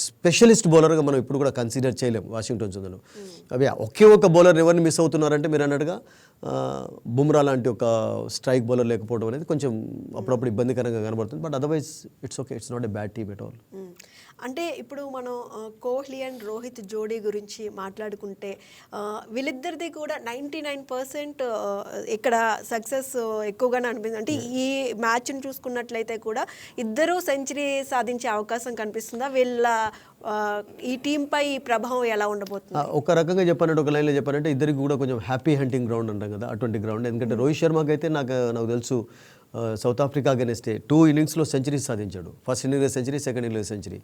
స్పెషలిస్ట్ బౌలర్గా మనం ఇప్పుడు కూడా కన్సిడర్ చేయలేం వాషింగ్టన్ సుందర్ను. అవి ఒకే ఒక బౌలర్ ఎవరిని మిస్ అవుతున్నారంటే మీరు అన్నట్టుగా బుమ్రా లాంటి ఒక స్ట్రైక్ బౌలర్ లేకపోవడం అనేది కొంచెం అప్పుడప్పుడు ఇబ్బందికరంగా కనబడుతుంది. But otherwise it's okay, it's not a bad team at all. అంటే ఇప్పుడు మనం కోహ్లీ అండ్ రోహిత్ జోడీ గురించి మాట్లాడుకుంటే వీళ్ళిద్దరిది కూడా 99% ఇక్కడ సక్సెస్ ఎక్కువగానే అనిపిస్తుంది. అంటే ఈ మ్యాచ్ని చూసుకున్నట్లయితే కూడా ఇద్దరూ సెంచరీ సాధించే అవకాశం కనిపిస్తుందా? వీళ్ళ ఈ టీంపై ప్రభావం ఎలా ఉండబోతుంది? ఒక రకంగా చెప్పానంటే, ఒక లైన్లో చెప్పానంటే ఇద్దరికి కూడా కొంచెం హ్యాపీ హంటింగ్ గ్రౌండ్ అంటాం కదా, అటువంటి గ్రౌండ్. ఎందుకంటే రోహిత్ శర్మకి అయితే నాకు తెలుసు సౌత్ ఆఫ్రికా అగెన్స్టే 2 innings సెంచరీస్ సాధించాడు. ఫస్ట్ ఇన్నింగ్లో సెంచరీ, సెకండ్ ఇన్నింగ్లో సెంచరీ.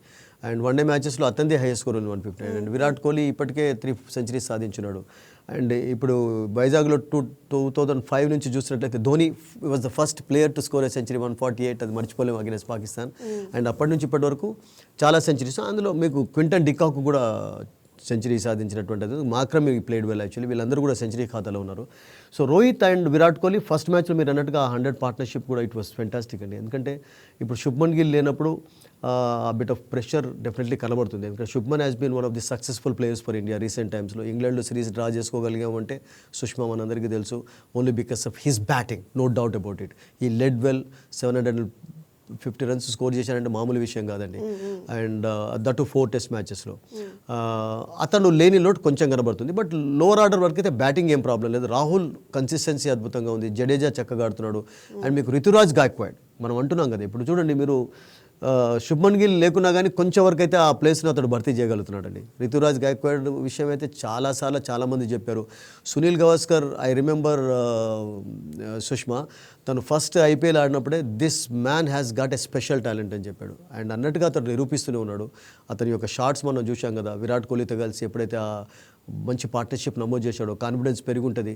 అండ్ వన్డే మ్యాచెస్లో అతనిదే హైయెస్ట్ స్కోర్ ఉంది 150. అండ్ విరాట్ కోహ్లీ ఇప్పటికే 3 centuries సాధించున్నాడు. అండ్ ఇప్పుడు వైజాగ్లో 2005 నుంచి చూసినట్లయితే Dhoni was the first player to score a century 148. అది మర్చిపోలేము అగెన్స్ట్ పాకిస్తాన్. అండ్ అప్పటి నుంచి ఇప్పటి వరకు చాలా సెంచరీస్. అందులో మీకు క్వింటన్ డికాక్ కూడా సెంచరీ సాధించినటువంటిది. Markram played well actually. వీళ్ళందరూ కూడా సెంచరీ ఖాతాలో ఉన్నారు. So Rohit and Virat Kohli first మ్యాచ్లో మీరు అన్నట్టుగా 100 పార్ట్నర్షిప్ కూడా ఇట్ వాస్ ఫెంటాస్టిక్ అండి. ఎందుకంటే ఇప్పుడు శుభ్మన్ గిల్ లేనప్పుడు బిట్ ఆఫ్ ప్రెషర్ డెఫినెట్లీ కనబడుతుంది. ఎందుకంటే Shubman has been one of the successful players for India recent టైమ్స్లో. ఇంగ్లాండ్లో సిరీస్ డ్రా చేసుకోగలిగామంటే సుష్మా మనందరికీ తెలుసు, only because of his batting, no doubt about it. He led well 750 runs score చేశారంటే మామూలు విషయం కాదండి. అండ్ దట్ 4 టెస్ట్ మ్యాచెస్లో అతను లేని లోటు కొంచెం కనబడుతుంది. బట్ లోవర్ ఆర్డర్ వరకు అయితే బ్యాటింగ్ ఏం ప్రాబ్లం లేదు. రాహుల్ కన్సిస్టెన్సీ అద్భుతంగా ఉంది. జడేజా చక్కగా ఆడుతున్నాడు. అండ్ మీకు రితురాజ్ గాక్వాడ్ మనం అంటున్నాం కదా, ఇప్పుడు చూడండి మీరు శుభ్మన్ గిల్ లేకున్నా కానీ కొంచెం వరకు అయితే ఆ ప్లేస్ను అతడు భర్తీ చేయగలుగుతున్నాడండి. రితురాజ్ గాక్వాడ్ విషయం అయితే చాలామంది చెప్పారు. సునీల్ గవాస్కర్ ఐ రిమెంబర్ సుష్మా తను ఫస్ట్ ఐపీఎల్ ఆడినప్పుడే this man has got a special talent అని చెప్పాడు. అండ్ అన్నట్టుగా అతను నిరూపిస్తూనే ఉన్నాడు. అతని యొక్క షాట్స్ మనం చూసాం కదా, విరాట్ కోహ్లీతో కలిసి ఎప్పుడైతే మంచి పార్ట్నర్షిప్ నమోదు చేశాడో కాన్ఫిడెన్స్ పెరిగి ఉంటుంది.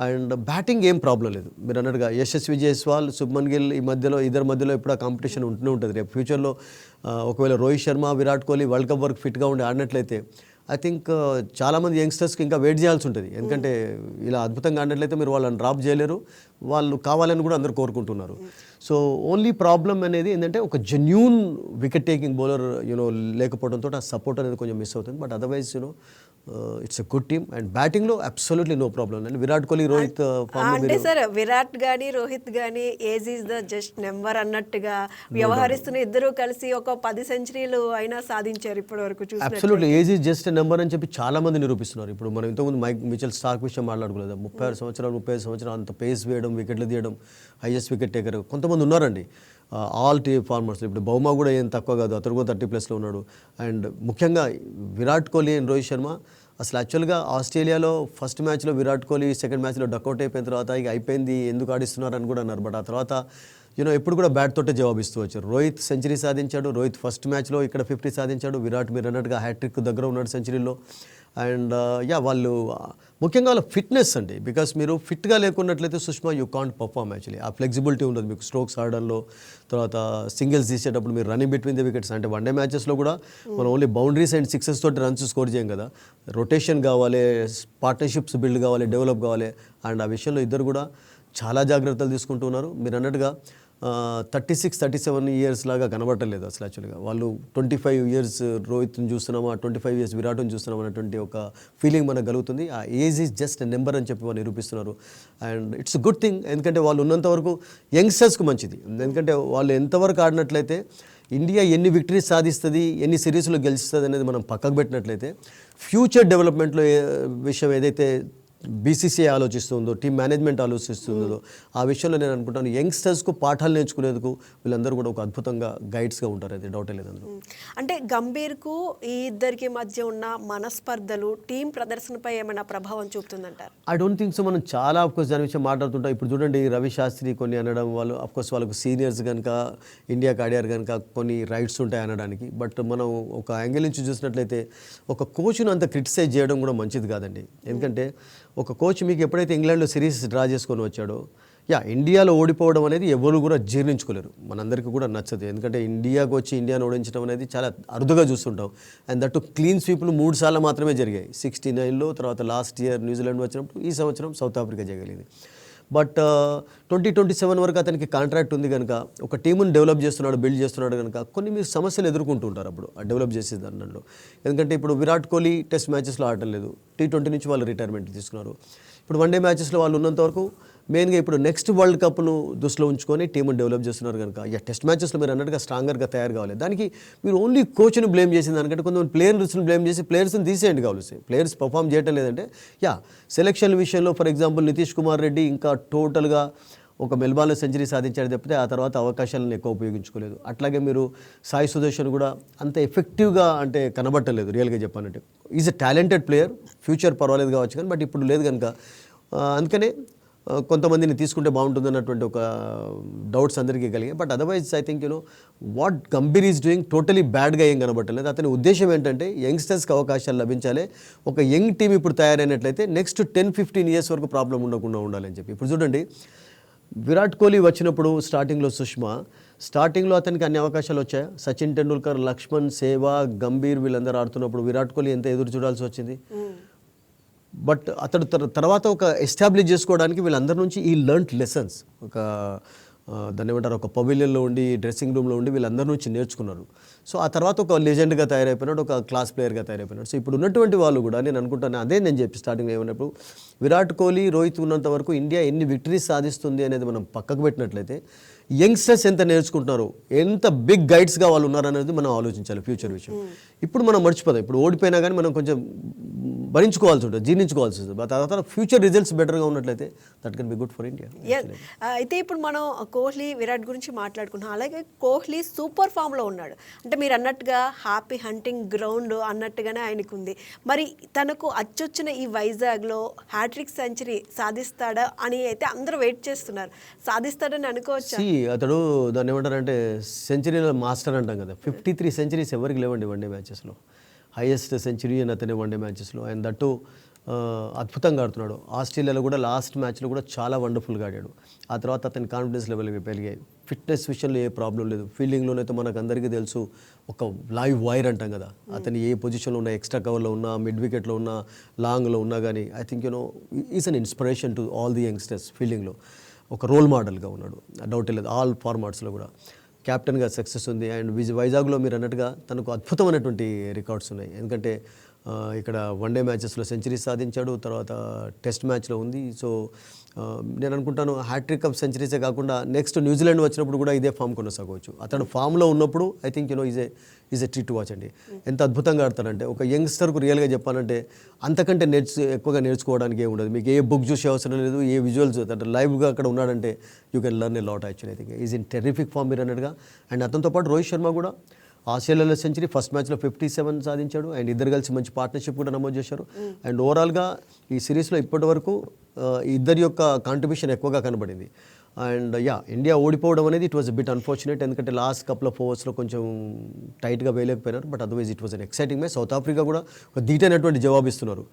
అండ్ బ్యాటింగ్ ఏం ప్రాబ్లం లేదు. మీరు అన్నట్టుగా యశస్వి జైస్వాల్, శుభ్మన్ గిల్ ఇద్దరి మధ్యలో ఇప్పుడు ఆ కాంపిటీషన్ ఉంటూనే ఉంటుంది. రేపు ఫ్యూచర్లో ఒకవేళ రోహిత్ శర్మ, విరాట్ కోహ్లీ వరల్డ్ కప్ వరకు ఫిట్గా ఉండి ఆడినట్లయితే ఐ థింక్ చాలామంది యంగ్స్టర్స్కి ఇంకా వెయిట్ చేయాల్సి ఉంటుంది. ఎందుకంటే ఇలా అద్భుతంగా ఆడినట్లయితే మీరు వాళ్ళని డ్రాప్ చేయలేరు. వాళ్ళు కావాలని కూడా అందరు కోరుకుంటున్నారు. సో ఓన్లీ ప్రాబ్లం అనేది ఏంటంటే ఒక జెన్యూన్ వికెట్ టేకింగ్ బౌలర్ లేకపోవడంతో ఆ సపోర్ట్ అనేది కొంచెం మిస్ అవుతుంది. But otherwise it's a good team. And బ్యాటింగ్లో అబ్సల్యూట్లీ నో ప్రాబ్లం అండి. విరాట్ కోహ్లీ, రోహిత్ అంటే సార్ విరాట్ కానీ రోహిత్ కానీ age is the just number అన్నట్టుగా వ్యవహరిస్తున్న ఇద్దరు కలిసి ఒక 10 సెంచరీలు అయినా సాధించారు ఇప్పటి వరకు. Absolutely age is just number అని చెప్పి చాలా మంది నిరూపిస్తున్నారు. ఇప్పుడు మనం ఇంతకుముందు మైక్ మిచెల్ స్టార్క్ విషయం మాట్లాడుకోలేదు. 36 సంవత్సరాలు 35 సంవత్సరాలు అంత పేస్ వేయడం, వికెట్లు తీయడం, హైయెస్ట్ వికెట్ టేకర్ కొంతమంది ఉన్నారండి ఆల్ ఫార్మర్స్లో. ఇప్పుడు బౌమా కూడా ఏం తక్కువ కాదు, అతను కూడా 30+ ఉన్నాడు. అండ్ ముఖ్యంగా విరాట్ కోహ్లీ అండ్ రోహిత్ శర్మ అసలు యాక్చువల్గా ఆస్ట్రేలియాలో ఫస్ట్ మ్యాచ్లో విరాట్ కోహ్లీ సెకండ్ మ్యాచ్లో డక్అవుట్ అయిపోయిన తర్వాత ఇక అయిపోయింది, ఎందుకు ఆడిస్తున్నారు అని కూడా అన్నారు. బట్ ఆ తర్వాత ఎప్పుడు కూడా బ్యాట్ తోటే జవాబిస్తూ వచ్చారు. రోహిత్ సెంచరీ సాధించాడు. రోహిత్ ఫస్ట్ మ్యాచ్లో ఇక్కడ 50 సాధించాడు. విరాట్ మీరు అన్నట్టుగా హ్యాట్రిక్ దగ్గర ఉన్నాడు సెంచరీలో. అండ్ వాళ్ళు ముఖ్యంగా వాళ్ళ ఫిట్నెస్ అండి. బికాస్ మీరు ఫిట్గా లేకున్నట్లయితే Sushma you can't perform actually. ఆ ఫ్లెక్సిబిలిటీ ఉండదు మీకు స్ట్రోక్స్ ఆడడంలో. తర్వాత సింగిల్స్ తీసేటప్పుడు మీరు రన్నింగ్ బిట్వీన్ ద వికెట్స్. అంటే వన్డే మ్యాచెస్లో కూడా మనం ఓన్లీ బౌండరీస్ అండ్ 6s తోటి రన్స్ స్కోర్ చేయం కదా. రొటేషన్ కావాలి, పార్ట్నర్షిప్స్ బిల్డ్ కావాలి, డెవలప్ కావాలి. అండ్ ఆ విషయంలో ఇద్దరు కూడా చాలా జాగ్రత్తలు తీసుకుంటున్నారు. మీరు అన్నట్టుగా 36-37 years లాగా కనబడలేదు అసలు. యాక్చువల్గా వాళ్ళు 25 years రోహిత్ని చూస్తున్నామా, 25 years విరాట్ని చూస్తున్నాం అనేటువంటి ఒక ఫీలింగ్ మనకు కలుగుతుంది. ఆ ఏజ్ ఈజ్ జస్ట్ నెంబర్ అని చెప్పి వాళ్ళు నిరూపిస్తున్నారు. And it's good thing. ఎందుకంటే వాళ్ళు ఉన్నంత వరకు యంగ్స్టర్స్కి మంచిది. ఎందుకంటే వాళ్ళు ఎంతవరకు ఆడినట్లయితే ఇండియా ఎన్ని విక్టరీస్ సాధిస్తుంది, ఎన్ని సిరీస్లో గెలుస్తుంది అనేది మనం పక్కకు పెట్టినట్లయితే ఫ్యూచర్ డెవలప్మెంట్లో విషయం ఏదైతే బీసీసీఐ ఆలోచిస్తుందో, టీం మేనేజ్మెంట్ ఆలోచిస్తుందో, ఆ విషయంలో నేను అనుకుంటాను యంగ్స్టర్స్కు పాఠాలు నేర్చుకునేందుకు వీళ్ళందరూ కూడా ఒక అద్భుతంగా గైడ్స్గా ఉంటారు, అది డౌటే లేదు అందులో. అంటే గంభీర్కు ఈ ఇద్దరికి మధ్య ఉన్న మనస్పర్ధలు టీం ప్రదర్శనపై ఏమైనా ప్రభావం చూపుతుందంటారు? I don't think so. మనం చాలా అఫ్కోర్స్ దాని విషయం మాట్లాడుతుంటాం. ఇప్పుడు చూడండి, రవి శాస్త్రి కొన్ని అనడం, వాళ్ళు అఫ్కోర్స్ వాళ్ళకు సీనియర్స్ కనుక, ఇండియాకి ఆడారు కనుక కొన్ని రైట్స్ ఉంటాయి అనడానికి. బట్ మనం ఒక యాంగిల్ నుంచి చూసినట్లయితే ఒక కోచ్ను అంత క్రిటిసైజ్ చేయడం కూడా మంచిది కాదండి. ఎందుకంటే ఒక కోచ్ మీకు ఎప్పుడైతే ఇంగ్లాండ్లో సిరీస్ డ్రా చేసుకొని వచ్చాడో, ఇండియాలో ఓడిపోవడం అనేది ఎవరు కూడా జీర్ణించుకోలేరు, మనందరికీ కూడా నచ్చదు. ఎందుకంటే ఇండియాకు వచ్చి ఇండియాను ఓడించడం అనేది చాలా అరుదుగా చూస్తుంటాం. అండ్ దట్టు క్లీన్ స్వీప్లు 3 సార్లు మాత్రమే జరిగాయి. 69లో, తర్వాత లాస్ట్ ఇయర్ న్యూజిలాండ్ వచ్చినప్పుడు, ఈ సంవత్సరం సౌత్ ఆఫ్రికా చేయగలిగింది. బట్ 2027 వరకు అతనికి కాంట్రాక్ట్ ఉంది కనుక, ఒక టీముని డెవలప్ చేస్తున్నాడు, బిల్డ్ చేస్తున్నాడు కనుక కొన్ని మీరు సమస్యలు ఎదుర్కొంటూ ఉంటారు అప్పుడు ఆ డెవలప్ చేసే దాంట్లో. ఎందుకంటే ఇప్పుడు విరాట్ కోహ్లీ టెస్ట్ మ్యాచెస్లో ఆడటం లేదు, T20 నుంచి వాళ్ళు రిటైర్మెంట్ తీసుకున్నారు. ఇప్పుడు వన్డే మ్యాచెస్లో వాళ్ళు ఉన్నంత వరకు మెయిన్గా ఇప్పుడు నెక్స్ట్ వరల్డ్ కప్ను దృష్టిలో ఉంచుకొని టీముని డెవలప్ చేస్తున్నారు కనుక, టెస్ట్ మ్యాచెస్లో మీరు అన్నట్టుగా స్ట్రాంగర్గా తయారు కావాలి. దానికి మీరు ఓన్లీ కోచ్ని బ్లేమ్ చేసిన దానికంటే కొంతమంది ప్లేయర్స్ని బ్లేమ్ చేసి ప్లేయర్స్ని తీసేయండి కావాలి. ప్లేయర్స్ పర్ఫామ్ చేయటం లేదంటే సెలక్షన్ విషయంలో ఫర్ ఎగ్జాంపుల్ నితీష్ కుమార్ రెడ్డి ఇంకా టోటల్గా ఒక మెల్బార్న్లో సెంచరీ సాధించాడు తప్పితే ఆ తర్వాత అవకాశాలను ఎక్కువ ఉపయోగించుకోలేదు. అట్లాగే మీరు సాయి సుదర్శన్ కూడా అంత ఎఫెక్టివ్గా అంటే కనబట్టలేదు రియల్గా చెప్పాలంటే. Is a talented player, future పర్వాలేదు కావచ్చు కానీ, బట్ ఇప్పుడు లేదు కనుక అందుకనే కొంతమందిని తీసుకుంటే బాగుంటుంది అన్నటువంటి ఒక డౌట్స్ అందరికీ కలిగాయి. But otherwise I think what Gambhir is doing totally బ్యాడ్గా ఏం కనబట్టలేదు. అతని ఉద్దేశం ఏంటంటే యంగ్స్టర్స్కి అవకాశాలు లభించాలి, ఒక యంగ్ టీం ఇప్పుడు తయారైనట్లయితే నెక్స్ట్ 10-15 ఇయర్స్ వరకు ప్రాబ్లం ఉండకుండా ఉండాలని చెప్పి. ఇప్పుడు చూడండి, విరాట్ కోహ్లీ వచ్చినప్పుడు స్టార్టింగ్లో స్టార్టింగ్లో అతనికి అన్ని అవకాశాలు వచ్చాయి. సచిన్ టెండూల్కర్, లక్ష్మణ్, సేవాగ్, గంభీర్ వీళ్ళందరూ ఆడుతున్నప్పుడు విరాట్ కోహ్లీ ఎంత ఎదురు చూడాల్సి వచ్చింది. బట్ అతడు తర్వాత ఒక ఎస్టాబ్లిష్ చేసుకోవడానికి వీళ్ళందరి నుంచి ఈ లెర్న్డ్ లెసన్స్, దాన్ని ఏమంటారు, ఒక పవిలియన్లో ఉండి, డ్రెస్సింగ్ రూమ్లో ఉండి వీళ్ళందరి నుంచి నేర్చుకున్నారు. సో ఆ తర్వాత ఒక లెజెండ్గా తయారైపోయినాడు, ఒక క్లాస్ ప్లేయర్గా తయారైపోయినాడు. సో ఇప్పుడు ఉన్నటువంటి వాళ్ళు కూడా నేను అనుకుంటాను, అదే నేను చెప్పి స్టార్టింగ్ ఏమన్నప్పుడు, విరాట్ కోహ్లీ, రోహిత్ ఉన్నంత వరకు ఇండియా ఎన్ని విక్టరీస్ సాధిస్తుంది అనేది మనం పక్కకు పెట్టినట్లయితే యంగ్స్టర్స్ ఎంత నేర్చుకుంటున్నారు, ఎంత బిగ్ గైడ్స్గా వాళ్ళు ఉన్నారనేది మనం ఆలోచించాలి ఫ్యూచర్ విషయం. ఇప్పుడు మనం మర్చిపోదాం, ఇప్పుడు ఓడిపోయినా కానీ మనం కొంచెం భరించుకోవాల్సి ఉంటుంది, జీర్ణించుకోవాల్సి ఉంటుంది. ఆ తర్వాత ఫ్యూచర్ రిజల్ట్స్ బెటర్గా ఉన్నట్లయితే that can be good for India. అయితే ఇప్పుడు మనం కోహ్లీ, విరాట్ గురించి మాట్లాడుకున్నాం. అలాగే కోహ్లీ సూపర్ ఫామ్లో ఉన్నాడు. అంటే మీరు అన్నట్టుగా హ్యాపీ హంటింగ్ గ్రౌండ్ అన్నట్టుగానే ఆయనకు ఉంది. మరి తనకు అచ్చొచ్చిన ఈ వైజాగ్లో హ్యాట్రిక్ సెంచరీ సాధిస్తాడా అని అయితే అందరూ వెయిట్ చేస్తున్నారు. సాధిస్తాడని అనుకోవచ్చా? అతడు దాన్ని ఏమంటారంటే సెంచరీలో మాస్టర్ అంటాం కదా. 53 సెంచరీస్ ఎవరికి లేవండి వన్డే మ్యాచెస్లో. హైయెస్ట్ సెంచరీ అని అతనే వన్డే మ్యాచెస్లో. అండ్ దట్టు అద్భుతంగా ఆడుతున్నాడు. ఆస్ట్రేలియాలో కూడా లాస్ట్ మ్యాచ్లో కూడా చాలా వండర్ఫుల్గా ఆడాడు. ఆ తర్వాత అతని కాన్ఫిడెన్స్ లెవెల్ పెరిగాయి. ఫిట్నెస్ విషయంలో ఏ ప్రాబ్లం లేదు. ఫీల్డింగ్లోనైతే మనకు అందరికీ తెలుసు, ఒక లైవ్ వైర్ అంటాం కదా. అతను ఏ పొజిషన్లో ఉన్నా, ఎక్స్ట్రా కవర్లో ఉన్నా, మిడ్ వికెట్లో ఉన్నా, లాంగ్లో ఉన్నా కానీ I think is an inspiration to all the youngsters. ఫీల్డింగ్లో ఒక రోల్ మోడల్గా ఉన్నాడు, డౌట్ లేదు. ఆల్ ఫార్మాట్స్లో కూడా క్యాప్టెన్గా సక్సెస్ ఉంది. అండ్ వైజాగ్లో మీరు అన్నట్టుగా తనకు అద్భుతమైనటువంటి రికార్డ్స్ ఉన్నాయి. ఎందుకంటే ఇక్కడ వన్డే మ్యాచెస్లో సెంచరీ సాధించాడు, తర్వాత టెస్ట్ మ్యాచ్లో ఉంది. సో నేను అనుకుంటాను హ్యాట్రిక్ ఆఫ్ సెంచరీసే కాకుండా నెక్స్ట్ న్యూజిలాండ్ వచ్చినప్పుడు కూడా ఇదే ఫామ్ కొనసాగవచ్చు. అతడు ఫామ్లో ఉన్నప్పుడు I think is a treat to watch అండి. ఎంత అద్భుతంగా ఆడతాడంటే, ఒక యంగ్స్టర్కు రియల్గా చెప్పాలంటే అంతకంటే ఎక్కువగా నేర్చుకోవడానికి ఏమి ఉండదు. మీకు ఏ బుక్ చూసే అవసరం లేదు, ఏ విజువల్స్, అంటే లైవ్గా అక్కడ ఉన్నాడంటే you can learn a lot actually. I think is in terrific form మీరు అన్నట్టుగా. అండ్ అతనితో పాటు రోహిత్ శర్మ కూడా ఆస్ట్రేలియాలో సెంచరీ, ఫస్ట్ మ్యాచ్లో 57 సాధించాడు. అండ్ ఇద్దరు కలిసి మంచి పార్ట్నర్షిప్ కూడా నమోదు చేశారు. అండ్ ఓవరాల్గా ఈ సిరీస్లో ఇప్పటి వరకు ఇద్దరి యొక్క కాంట్రిబ్యూషన్ ఎక్కువగా కనబడింది. అండ్ ఇండియా ఓడిపోవడం అనేది ఇట్ వాజ్ బిట్ అన్ఫార్చునేట్. ఎందుకంటే లాస్ట్ కపుల్ ఆఫ్ ఓవర్స్లో కొంచెం టైట్గా వేయలేకపోయినారు. But otherwise it was an exciting match. South Africa కూడా ఒక ధీటైనటువంటి జవాబు ఇస్తున్నారు.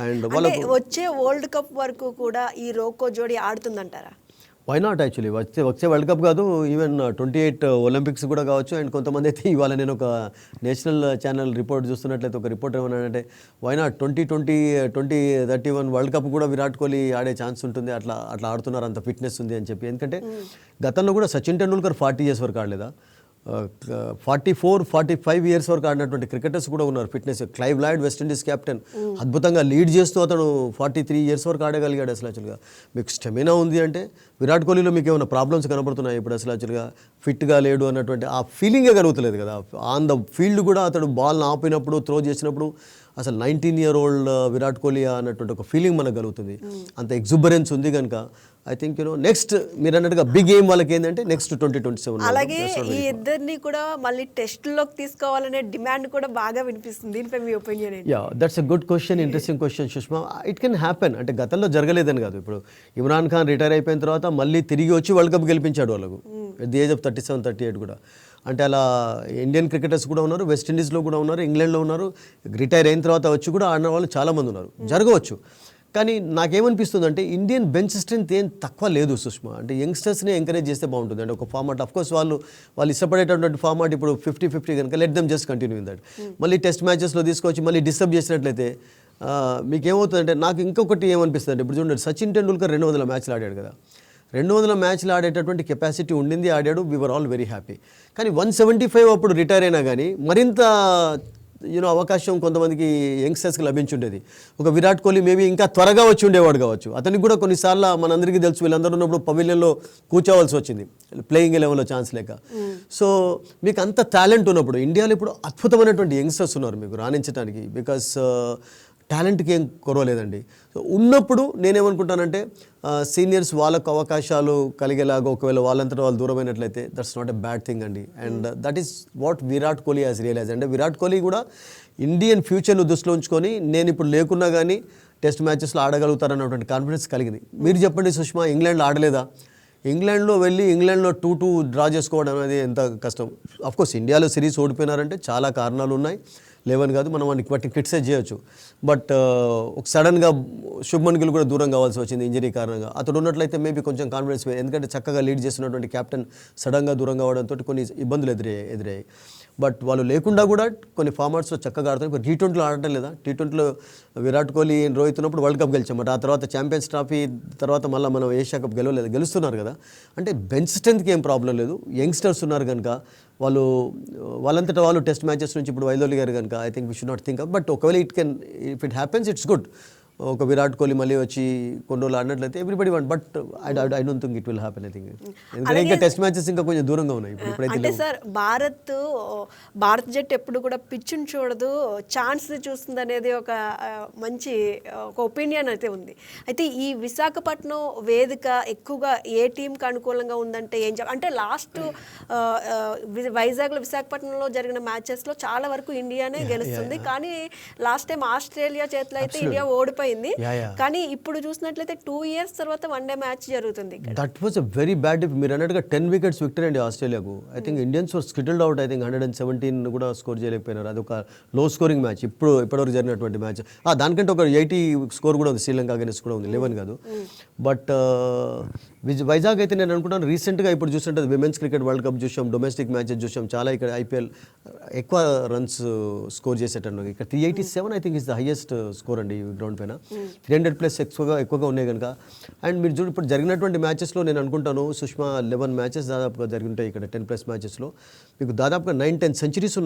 అండ్ వాళ్ళకు వచ్చే వరల్డ్ కప్ వరకు కూడా ఈ రోకో జోడీ ఆడుతుందంటారా? Why not actually. వచ్చే వరల్డ్ కప్ కాదు, ఈవెన్ 28 ఒలింపిక్స్ కూడా కావచ్చు. అండ్ కొంతమంది అయితే ఇవాళ నేను ఒక నేషనల్ ఛానల్ రిపోర్ట్ చూస్తున్నట్లయితే ఒక రిపోర్టర్ ఏమన్నాడంటే, వై నాట్ 2031 వరల్డ్ కప్ కూడా విరాట్ కోహ్లీ ఆడే ఛాన్స్ ఉంటుంది, అట్లా ఆడుతున్నారు, అంత ఫిట్నెస్ ఉంది అని చెప్పి. ఎందుకంటే గతంలో కూడా సచిన్ టెండూల్కర్ 40 years వరకు ఆడలేదా? 44-45 ఇయర్స్ వరకు ఆడినటువంటి క్రికెటర్స్ కూడా ఉన్నారు fitness. Clive Lloyd West Indies captain అద్భుతంగా లీడ్ చేస్తూ అతను 43 ఇయర్స్ వరకు ఆడగలిగాడు. అసలు యాక్చువల్గా మీకు స్టెమినా ఉంది అంటే విరాట్ కోహ్లీలో మీకు ఏమైనా ప్రాబ్లమ్స్ కనబడుతున్నాయి ఇప్పుడు? అసలు యాక్చువల్గా ఫిట్గా లేడు అన్నటువంటి ఆ ఫీలింగే కలుగుతలేదు కదా. ఆన్ ద ఫీల్డ్ కూడా అతడు బాల్ని ఆపినప్పుడు త్రో చేసినప్పుడు అసలు 19-year-old విరాట్ కోహ్లీ అన్నటువంటి ఒక ఫీలింగ్ మనకు కలుగుతుంది. అంత ఎగ్జుబరెన్స్ ఉంది కనుక ఐ థింక్ నెక్స్ట్ మీరు అన్నట్టుగా బిగ్ గేమ్ వాళ్ళకి ఏంటంటే నెక్స్ట్ 2027. అలాగే ఈ ఇద్దరిని కూడా మళ్ళీ టెస్టుల్లోకి తీసుకోవాలనే డిమాండ్ కూడా బాగా వినిపిస్తుంది. దీనిపై మీ ఒపీనియన్ ఏంటి? Yeah, that's a good question, interesting question Sushma. It can happen. అంటే గతంలో జరగలేదని కాదు. ఇప్పుడు ఇమ్రాన్ ఖాన్ రిటైర్ అయిపోయిన తర్వాత మళ్ళీ తిరిగి వచ్చి వరల్డ్ కప్ గెలిపించాడు వాళ్ళకు ఎట్ ది ఏజ్ ఆఫ్ 37-38 కూడా. అంటే అలా ఇండియన్ క్రికెటర్స్ కూడా ఉన్నారు, వెస్టిండీస్లో కూడా ఉన్నారు, ఇంగ్లాండ్లో ఉన్నారు. రిటైర్ అయిన తర్వాత వచ్చి కూడా ఆడిన వాళ్ళు చాలామంది ఉన్నారు. జరగవచ్చు. కానీ నాకేమనిపిస్తుంది అంటే ఇండియన్ బెంచ్ స్ట్రెంత్ ఏం తక్కువ లేదు సుష్మా. అంటే యంగ్స్టర్స్ని ఎంకరేజ్ చేస్తే బాగుంటుంది. అంటే ఒక ఫార్మాట్ అఫ్కోర్స్ వాళ్ళు ఇష్టపడేటటువంటి ఫార్మాట్ ఇప్పుడు 50-50 కనుక let them just continue in that. మళ్ళీ టెస్ట్ మ్యాచెస్లో తీసుకొచ్చి మళ్ళీ డిస్టర్బ్ చేసినట్లయితే మీకేమవుతుందంటే నాకు ఇంకొకటి ఏమనిపిస్తుంది అంటే ఇప్పుడు చూడండి సచిన్ టెండూల్కర్ 200 మ్యాచ్లు ఆడాడు కదా. 200 మ్యాచ్లు ఆడేటటువంటి కెపాసిటీ ఉండింది, ఆడాడు. We were all very happy. కానీ 175 అప్పుడు రిటైర్ అయినా కానీ మరింత అవకాశం కొంతమందికి యంగ్స్టర్స్కి లభించుండేది. ఒక విరాట్ కోహ్లీ మేబీ ఇంకా త్వరగా వచ్చి ఉండేవాడు కావచ్చు. అతనికి కూడా కొన్నిసార్లు మనందరికీ తెలుసు వీళ్ళందరూ ఉన్నప్పుడు పవిలియన్లో కూర్చోవలసి వచ్చింది ప్లేయింగ్ ఎలెవెన్లో ఛాన్స్ లేక. సో మీకు అంత టాలెంట్ ఉన్నప్పుడు ఇండియాలో ఇప్పుడు అద్భుతమైనటువంటి యంగ్స్టర్స్ ఉన్నారు మీకు రాణించడానికి. బికాస్ టాలెంట్కి ఏం కొరవలేదండి. సో ఉన్నప్పుడు నేనేమనుకుంటానంటే సీనియర్స్ వాళ్ళకు అవకాశాలు కలిగేలాగా ఒకవేళ వాళ్ళంతటా వాళ్ళు దూరమైనట్లయితే that's not a bad thing అండి. And that is what Virat Kohli has realise. అంటే విరాట్ కోహ్లీ కూడా ఇండియన్ ఫ్యూచర్ను దృష్టిలో ఉంచుకొని నేను ఇప్పుడు లేకున్నా కానీ టెస్ట్ మ్యాచెస్లో ఆడగలుగుతారన్నటువంటి కాన్ఫిడెన్స్ కలిగింది. మీరు చెప్పండి సుష్మా, ఇంగ్లాండ్లో ఆడలేదా? ఇంగ్లాండ్లో వెళ్ళి ఇంగ్లాండ్లో 2-2 డ్రా చేసుకోవడం అనేది ఎంత కష్టం. అఫ్కోర్స్ ఇండియాలో సిరీస్ ఓడిపోయినారంటే చాలా కారణాలు ఉన్నాయి, లేవని కాదు, మనం వాటిని బట్టి క్రిటిసైజ్ చేయొచ్చు. బట్ ఒక సడన్గా శుభ్మన్ గిల్ కూడా దూరం కావాల్సి వచ్చింది ఇంజరీ కారణంగా. అతడు ఉన్నట్లయితే మేబీ కొంచెం కాన్ఫిడెన్స్, ఎందుకంటే చక్కగా లీడ్ చేస్తున్నటువంటి కెప్టెన్ సడన్గా దూరం కావడంతో కొన్ని ఇబ్బందులు ఎదురయ్యాయి. బట్ వాళ్ళు లేకుండా కూడా కొన్ని ఫార్మాట్స్లో చక్కగా ఆడుతారు. ఇప్పుడు T20లో ఆడటం లేదా? T20లో విరాట్ కోహ్లీ రోహిత్ ఉన్నప్పుడు వరల్డ్ కప్ గెలిచాం. బట్ ఆ తర్వాత ఛాంపియన్స్ ట్రోఫీ తర్వాత మళ్ళీ మనం ఏషియా కప్ గెలుస్తున్నారు కదా. అంటే బెంచ్ స్ట్రెంత్కి ఏం ప్రాబ్లం లేదు. యంగ్స్టర్స్ ఉన్నారు కనుక వాళ్ళంతటా వాళ్ళు టెస్ట్ మ్యాచెస్ నుంచి ఇప్పుడు వైదొలిగారు కనుక I think we should not think up. But ఒకవేళ if it happens it's good. ఒక విరాట్ కోహ్లీ మళ్ళీ వచ్చి కొన్ని రోజులు ఆడినట్లయితే everybody want. But I don't think it will happen. I think ఎందుకంటే ఇంకా టెస్ట్ మ్యాచెస్ ఇంకా కొంచెం దూరంగా ఉన్నాయి ఇప్పుడైతే. అంటే సార్ భారత్ జట్టు ఎప్పుడు కూడా పిచ్చుని చూడదు, ఛాన్స్ని చూస్తుంది అనేది ఒక మంచి ఒక ఒపీనియన్ అయితే ఉంది. అయితే ఈ విశాఖపట్నం వేదిక ఎక్కువగా ఏ టీంకి అనుకూలంగా ఉందంటే ఏం అంటే లాస్ట్ వైజాగ్లో విశాఖపట్నంలో జరిగిన మ్యాచెస్లో చాలా వరకు ఇండియానే గెలుస్తుంది. కానీ లాస్ట్ టైం ఆస్ట్రేలియా చేతిలో అయితే ఇండియా ఓడిపోయింది. కానీ ఇప్పుడు చూసినట్లయితే 2 years తర్వాత వన్డే మ్యాచ్ జరుగుతుంది. That was a very bad. మీరు అన్నట్టుగా 10 wickets విక్టరీ అండి ఆస్ట్రేలియాకు. I think Indians skittled out. I think 117 కూడా స్కోర్ చేయలేకపోయినారు. అది ఒక లో స్కోరింగ్ మ్యాచ్ ఇప్పటివరకు జరిగినటువంటి మ్యాచ్. దానికంటే ఒక 80 స్కోర్ కూడా ఉంది శ్రీలంక అగైన్స్ కూడా ఉంది, 11 కాదు. బట్ వైజాగ్ అయితే నేను అనుకుంటాను రీసెంట్గా ఇప్పుడు చూస్తుంటే విమెన్స్ క్రికెట్ వరల్డ్ కప్ చూసాం, డొమెస్టిక్ మ్యాచెస్ చూసాం, చాలా ఇక్కడ IPL ఎక్కువ రన్స్ స్కోర్ చేసేటట్టు. ఇక్కడ 387 I think is the highest score అండి ఈ గ్రౌండ్ పైన. 300+ ఎక్కువగా ఉన్నాయి కనుక. అండ్ మీరు చూడు ఇప్పుడు జరిగినటువంటి మ్యాచెస్లో నేను అనుకుంటాను సుష్మా 11 మ్యాచెస్ దాదాపుగా జరిగింటాయి ఇక్కడ 10+ మ్యాచెస్లో. మీకు దాదాపుగా 9-10 సెంచరీస్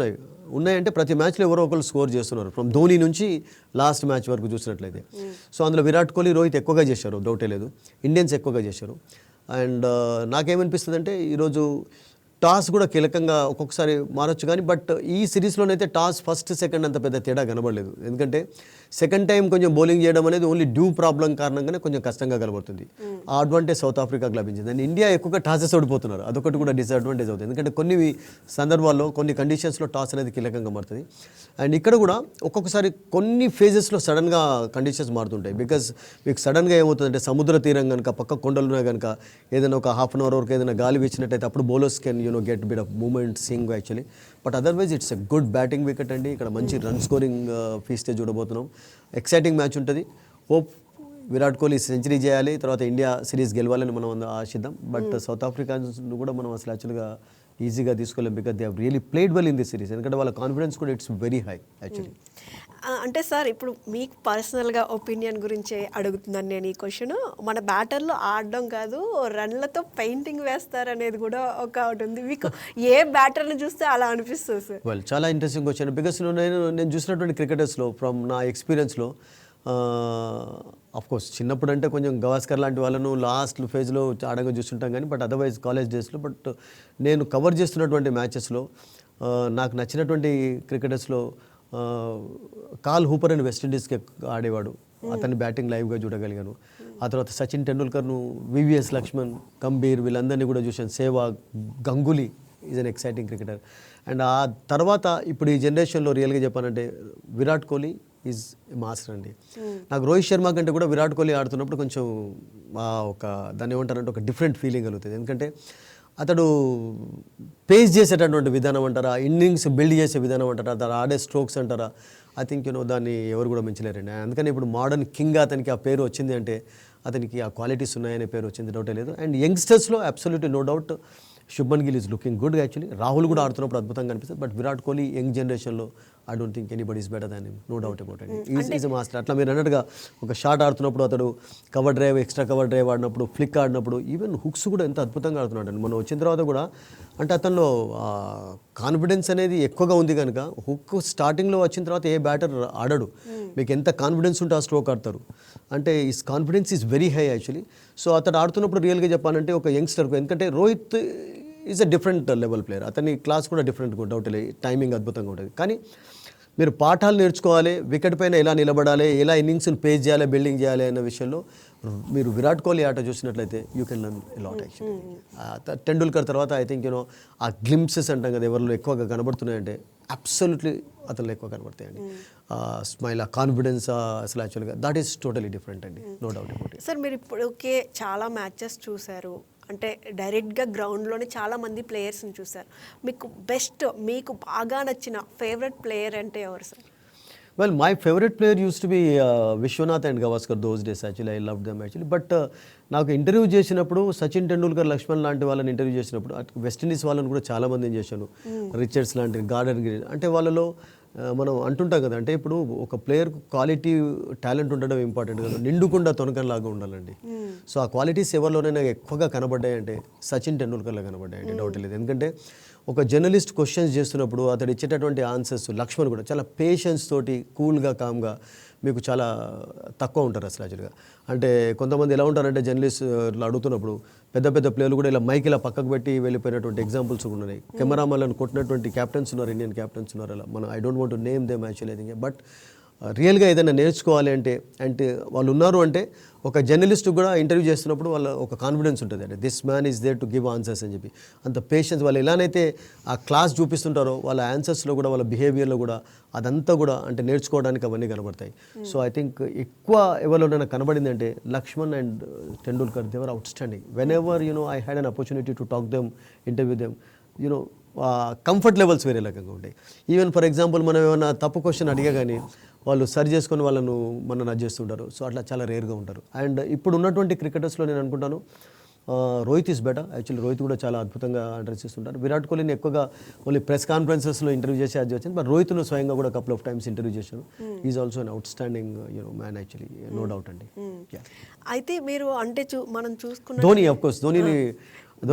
ఉన్నాయంటే ప్రతి మ్యాచ్లో ఎవరో ఒకరు స్కోర్ చేస్తున్నారు. ఫ్రమ్ ధోని నుంచి లాస్ట్ మ్యాచ్ వరకు చూసినట్లయితే. సో అందులో విరాట్ కోహ్లీ, రోహిత్ ఎక్కువగా చేశారు, డౌటే లేదు. ఇండియన్స్ ఎక్కువగా చేశారు. అండ్ నాకేమనిపిస్తుంది అంటే ఈరోజు టాస్ కూడా కీలకంగా ఒక్కొక్కసారి మారొచ్చు కానీ బట్ ఈ సిరీస్లోనైతే టాస్ ఫస్ట్ సెకండ్ అంత పెద్ద తేడా కనబడలేదు. ఎందుకంటే సెకండ్ టైం కొంచెం బౌలింగ్ చేయడం అనేది ఓన్లీ డ్యూ ప్రాబ్లం కారణంగానే కొంచెం కష్టంగా కనబడుతుంది. ఆ అడ్వాంటేజ్ సౌత్ ఆఫ్రికాకు లభించింది. అండ్ ఇండియా ఎక్కువగా టాసెస్ ఓడిపోతున్నారు, అదొకటి కూడా డిసడ్వాంటేజ్ అవుతుంది. ఎందుకంటే కొన్ని సందర్భాల్లో కొన్ని కండిషన్స్లో టాస్ అనేది కీలకంగా మారుతుంది. అండ్ ఇక్కడ కూడా ఒక్కొక్కసారి కొన్ని ఫేజెస్లో సడన్గా కండిషన్స్ మారుతుంటాయి. బికాజ్ మీకు సడన్గా ఏమవుతుందంటే సముద్ర తీరం కనుక పక్క కొండలు ఉన్నాయి కనుక ఏదైనా ఒక ½ an hour వరకు ఏదైనా గాలి వీచినట్టయితే అప్పుడు bowlers can get bit of movement swing actually. But otherwise it's a good batting wicket అండి. ఇక్కడ మంచి రన్ స్కోరింగ్ ఫీస్టే చూడబోతున్నాం. ఎక్సైటింగ్ మ్యాచ్ ఉంటుంది. హోప్ విరాట్ కోహ్లీ సెంచరీ చేయాలి, తర్వాత ఇండియా సిరీస్ గెలవాలని మనం ఆశిద్దాం. బట్ సౌత్ ఆఫ్రికా కూడా మనం అసలు యాక్చువల్గా ఈజీగా తీసుకోలేం because they have really played well in the series. ఎందుకంటే వాళ్ళ కాన్ఫిడెన్స్ కూడా ఇట్స్ వెరీ హై యాక్చువల్లీ. అంటే సార్ ఇప్పుడు మీకు పర్సనల్గా ఒపీనియన్ గురించే అడుగుతున్నాను నేను ఈ క్వశ్చన్. మన బ్యాటర్లో ఆడడం కాదు, రన్లతో పెయింటింగ్ వేస్తారనేది కూడా ఒకటి ఉంది. మీకు ఏ బ్యాటర్ని చూస్తే అలా అనిపిస్తుంది సార్? వెల్, చాలా ఇంట్రెస్టింగ్ వచ్చాను బికాస్ నేను చూసినటువంటి క్రికెటర్స్లో ఫ్రమ్ నా ఎక్స్పీరియన్స్లో కోర్స్ చిన్నప్పుడు అంటే కొంచెం గవాస్కర్ లాంటి వాళ్ళను లాస్ట్ ఫేజ్లో ఆడగా చూస్తుంటాం కానీ బట్ అదర్వైజ్ కాలేజ్ డేస్లో బట్ నేను కవర్ చేస్తున్నటువంటి మ్యాచెస్లో నాకు నచ్చినటువంటి క్రికెటర్స్లో కాల్ హూపర్ అని వెస్టిండీస్కి ఆడేవాడు, అతన్ని బ్యాటింగ్ లైవ్గా చూడగలిగాను. ఆ తర్వాత సచిన్ టెండూల్కర్ను, వివిఎస్ లక్ష్మణ్, గంభీర్ వీళ్ళందరినీ కూడా చూశాను. Sehwag, Ganguly is an exciting cricketer. And ఆ తర్వాత ఇప్పుడు ఈ జనరేషన్లో రియల్గా చెప్పానంటే విరాట్ కోహ్లీ ఈజ్ మాస్టర్ అండి. నాకు రోహిత్ శర్మ కంటే కూడా విరాట్ కోహ్లీ ఆడుతున్నప్పుడు కొంచెం ఒక దాన్ని ఏమంటారంటే ఒక డిఫరెంట్ ఫీలింగ్ కలుగుతుంది. ఎందుకంటే అతడు పేస్ చేసేటటువంటి విధానం అంటారా, ఇన్నింగ్స్ బిల్డ్ చేసే విధానం అంటారా, అతను ఆడే స్ట్రోక్స్ అంటారా, ఐ థింక్ దాన్ని ఎవరు కూడా మించలేరండి. అందుకని ఇప్పుడు మోడర్న్ కింగ్ అతనికి ఆ పేరు వచ్చింది అంటే అతనికి ఆ క్వాలిటీస్ ఉన్నాయనే పేరు వచ్చింది, డౌటే లేదు. అండ్ యంగ్స్టర్స్లో absolutely no doubt Shubman Gill is looking good actually. Rahul కూడా ఆడుతున్నప్పుడు అద్భుతంగా అనిపిస్తుంది. బట్ విరాట్ కోహ్లీ యంగ్ జనరేషన్లో I don't think anybody is better than him, no doubt about it. Is master. అట్లా మీరు అన్నట్టుగా ఒక షాట్ ఆడుతున్నప్పుడు అతడు cover drive, extra cover drive ఆడినప్పుడు, ఫ్లిక్ ఆడినప్పుడు, ఈవెన్ హుక్స్ కూడా ఎంత అద్భుతంగా ఆడుతున్నాడు అండి. మనం వచ్చిన తర్వాత కూడా అంటే అతనిలో కాన్ఫిడెన్స్ అనేది ఎక్కువగా ఉంది కనుక హుక్ స్టార్టింగ్లో వచ్చిన తర్వాత ఏ బ్యాటర్ ఆడడు. మీకు ఎంత కాన్ఫిడెన్స్ ఉంటే ఆ స్ట్రోక్ ఆడతారు. అంటే is confidence is very high actually. So అతడు ఆడుతున్నప్పుడు రియల్గా చెప్పాలంటే ఒక యంగ్స్టర్కు, ఎందుకంటే Rohit is a different level player, అతని క్లాస్ కూడా డిఫరెంట్, డౌట్ లేదు, టైమింగ్ అద్భుతంగా ఉంటుంది. కానీ మీరు పాఠాలు నేర్చుకోవాలి, వికెట్ పైన ఎలా నిలబడాలి, ఎలా ఇన్నింగ్స్ని పేస్ చేయాలి, బిల్డింగ్ చేయాలి అనే విషయంలో మీరు విరాట్ కోహ్లీ ఆట చూసినట్లయితే you can learn a lot actually. Tendulkar తర్వాత ఐ థింక్ ఆ గ్లింప్సెస్ అంటాం కదా ఎవరిలో ఎక్కువగా కనబడుతున్నాయంటే అబ్సల్యూట్లీ అతను ఎక్కువ కనబడతాయండి. స్మైల్, ఆ కాన్ఫిడెన్స్ అసలు యాక్చువల్గా దట్ ఈస్ టోటలీ డిఫరెంట్ అండి, no doubt about it. Sir మీరు ఇప్పటికే చాలా మ్యాచెస్ చూశారు, అంటే డైరెక్ట్గా గ్రౌండ్లోనే చాలామంది ప్లేయర్స్ని చూశారు. మీకు బెస్ట్, మీకు బాగా నచ్చిన ఫేవరెట్ ప్లేయర్ అంటే ఎవరు sir? Well, my favorite player used to be Vishwanath and Gavaskar those days actually. I loved them actually. But నాకు ఇంటర్వ్యూ చేసినప్పుడు సచిన్ టెండూల్కర్, లక్ష్మణ్ లాంటి వాళ్ళని ఇంటర్వ్యూ చేసినప్పుడు వెస్టిండీస్ వాళ్ళని కూడా చాలా మందిని చేశాను. రిచర్డ్స్ లాంటి, గార్డెన్ గిరి, అంటే వాళ్ళలో మనం అంటుంటాం కదా, అంటే ఇప్పుడు ఒక ప్లేయర్కు క్వాలిటీ టాలెంట్ ఉండడం ఇంపార్టెంట్ కదా, నిండుకుండా తొనకంలాగా ఉండాలండి. సో ఆ క్వాలిటీస్ ఎవరిలోనైనా ఎక్కువగా కనబడ్డాయంటే సచిన్ టెండూల్కర్లో కనబడ్డాయండి, డౌట్ లేదు. ఎందుకంటే ఒక జర్నలిస్ట్ క్వశ్చన్స్ చేస్తున్నప్పుడు అతడు ఇచ్చేటటువంటి ఆన్సర్స్, లక్ష్మణ్ కూడా చాలా పేషెన్స్ తోటి, కూల్గా, కామ్గా, మీకు చాలా తక్కువ ఉంటారు అసలు యాక్చువల్గా. అంటే కొంతమంది ఎలా ఉంటారంటే జర్నలిస్ట్ అడుగుతున్నప్పుడు పెద్ద పెద్ద ప్లేయర్లు కూడా ఇలా మైక్ ఇలా పక్కకు పెట్టి వెళ్ళిపోయినటువంటి ఎగ్జాంపుల్స్ కూడా ఉన్నాయి. కెమెరామెన్లను కొట్టినటువంటి క్యాప్టెన్స్ ఉన్నారు, ఇండియన్ క్యాప్టెన్స్ ఉన్నారు. అలా మనం I don't want to name them actually, I think. But రియల్గా ఏదైనా నేర్చుకోవాలి అంటే వాళ్ళు ఉన్నారు అంటే ఒక జర్నలిస్ట్ కూడా ఇంటర్వ్యూ చేస్తున్నప్పుడు వాళ్ళ ఒక కాన్ఫిడెన్స్ ఉంటుంది, అంటే this man is there to give answers అని చెప్పి. అంత పేషెన్స్, వాళ్ళు ఎలానైతే ఆ క్లాస్ చూపిస్తుంటారో వాళ్ళ ఆన్సర్స్లో కూడా, వాళ్ళ బిహేవియర్లో కూడా అదంతా కూడా అంటే నేర్చుకోవడానికి అవన్నీ కనబడతాయి. సో ఐ థింక్ ఎక్కువ ఎవరిలోనైనా కనబడింది అంటే Laxman and Tendulkar, they were outstanding. Whenever I had an opportunity to talk them, interview them, comfort levels వేరే రకంగా ఉంటాయి. ఈవెన్ ఫర్ ఎగ్జాంపుల్ మనం ఏమైనా తప్పు క్వశ్చన్ అడిగా కానీ వాళ్ళు సరి చేసుకొని వాళ్ళను మనం నజ్ చేస్తుంటారు. సో అట్లా చాలా రేర్గా ఉంటారు. అండ్ ఇప్పుడు ఉన్నటువంటి క్రికెటర్స్లో నేను అనుకుంటాను Rohit is better actually. Rohit కూడా చాలా అద్భుతంగా అడ్రస్ చేస్తుంటారు. విరాట్ కోహ్లీని ఎక్కువగా ఓన్లీ ప్రెస్ కాన్ఫరెన్సెస్లో ఇంటర్వ్యూ చేసి అది వచ్చింది, బట్ రోహిత్ను స్వయంగా కూడా కపుల్ ఆఫ్ టైమ్స్ ఇంటర్వ్యూ చేశాను. Is also an outstanding man actually, no doubt అండి. అయితే మీరు అంటే మనం చూసుకున్న ధోని, ఆఫ్ కోర్స్ ధోనిని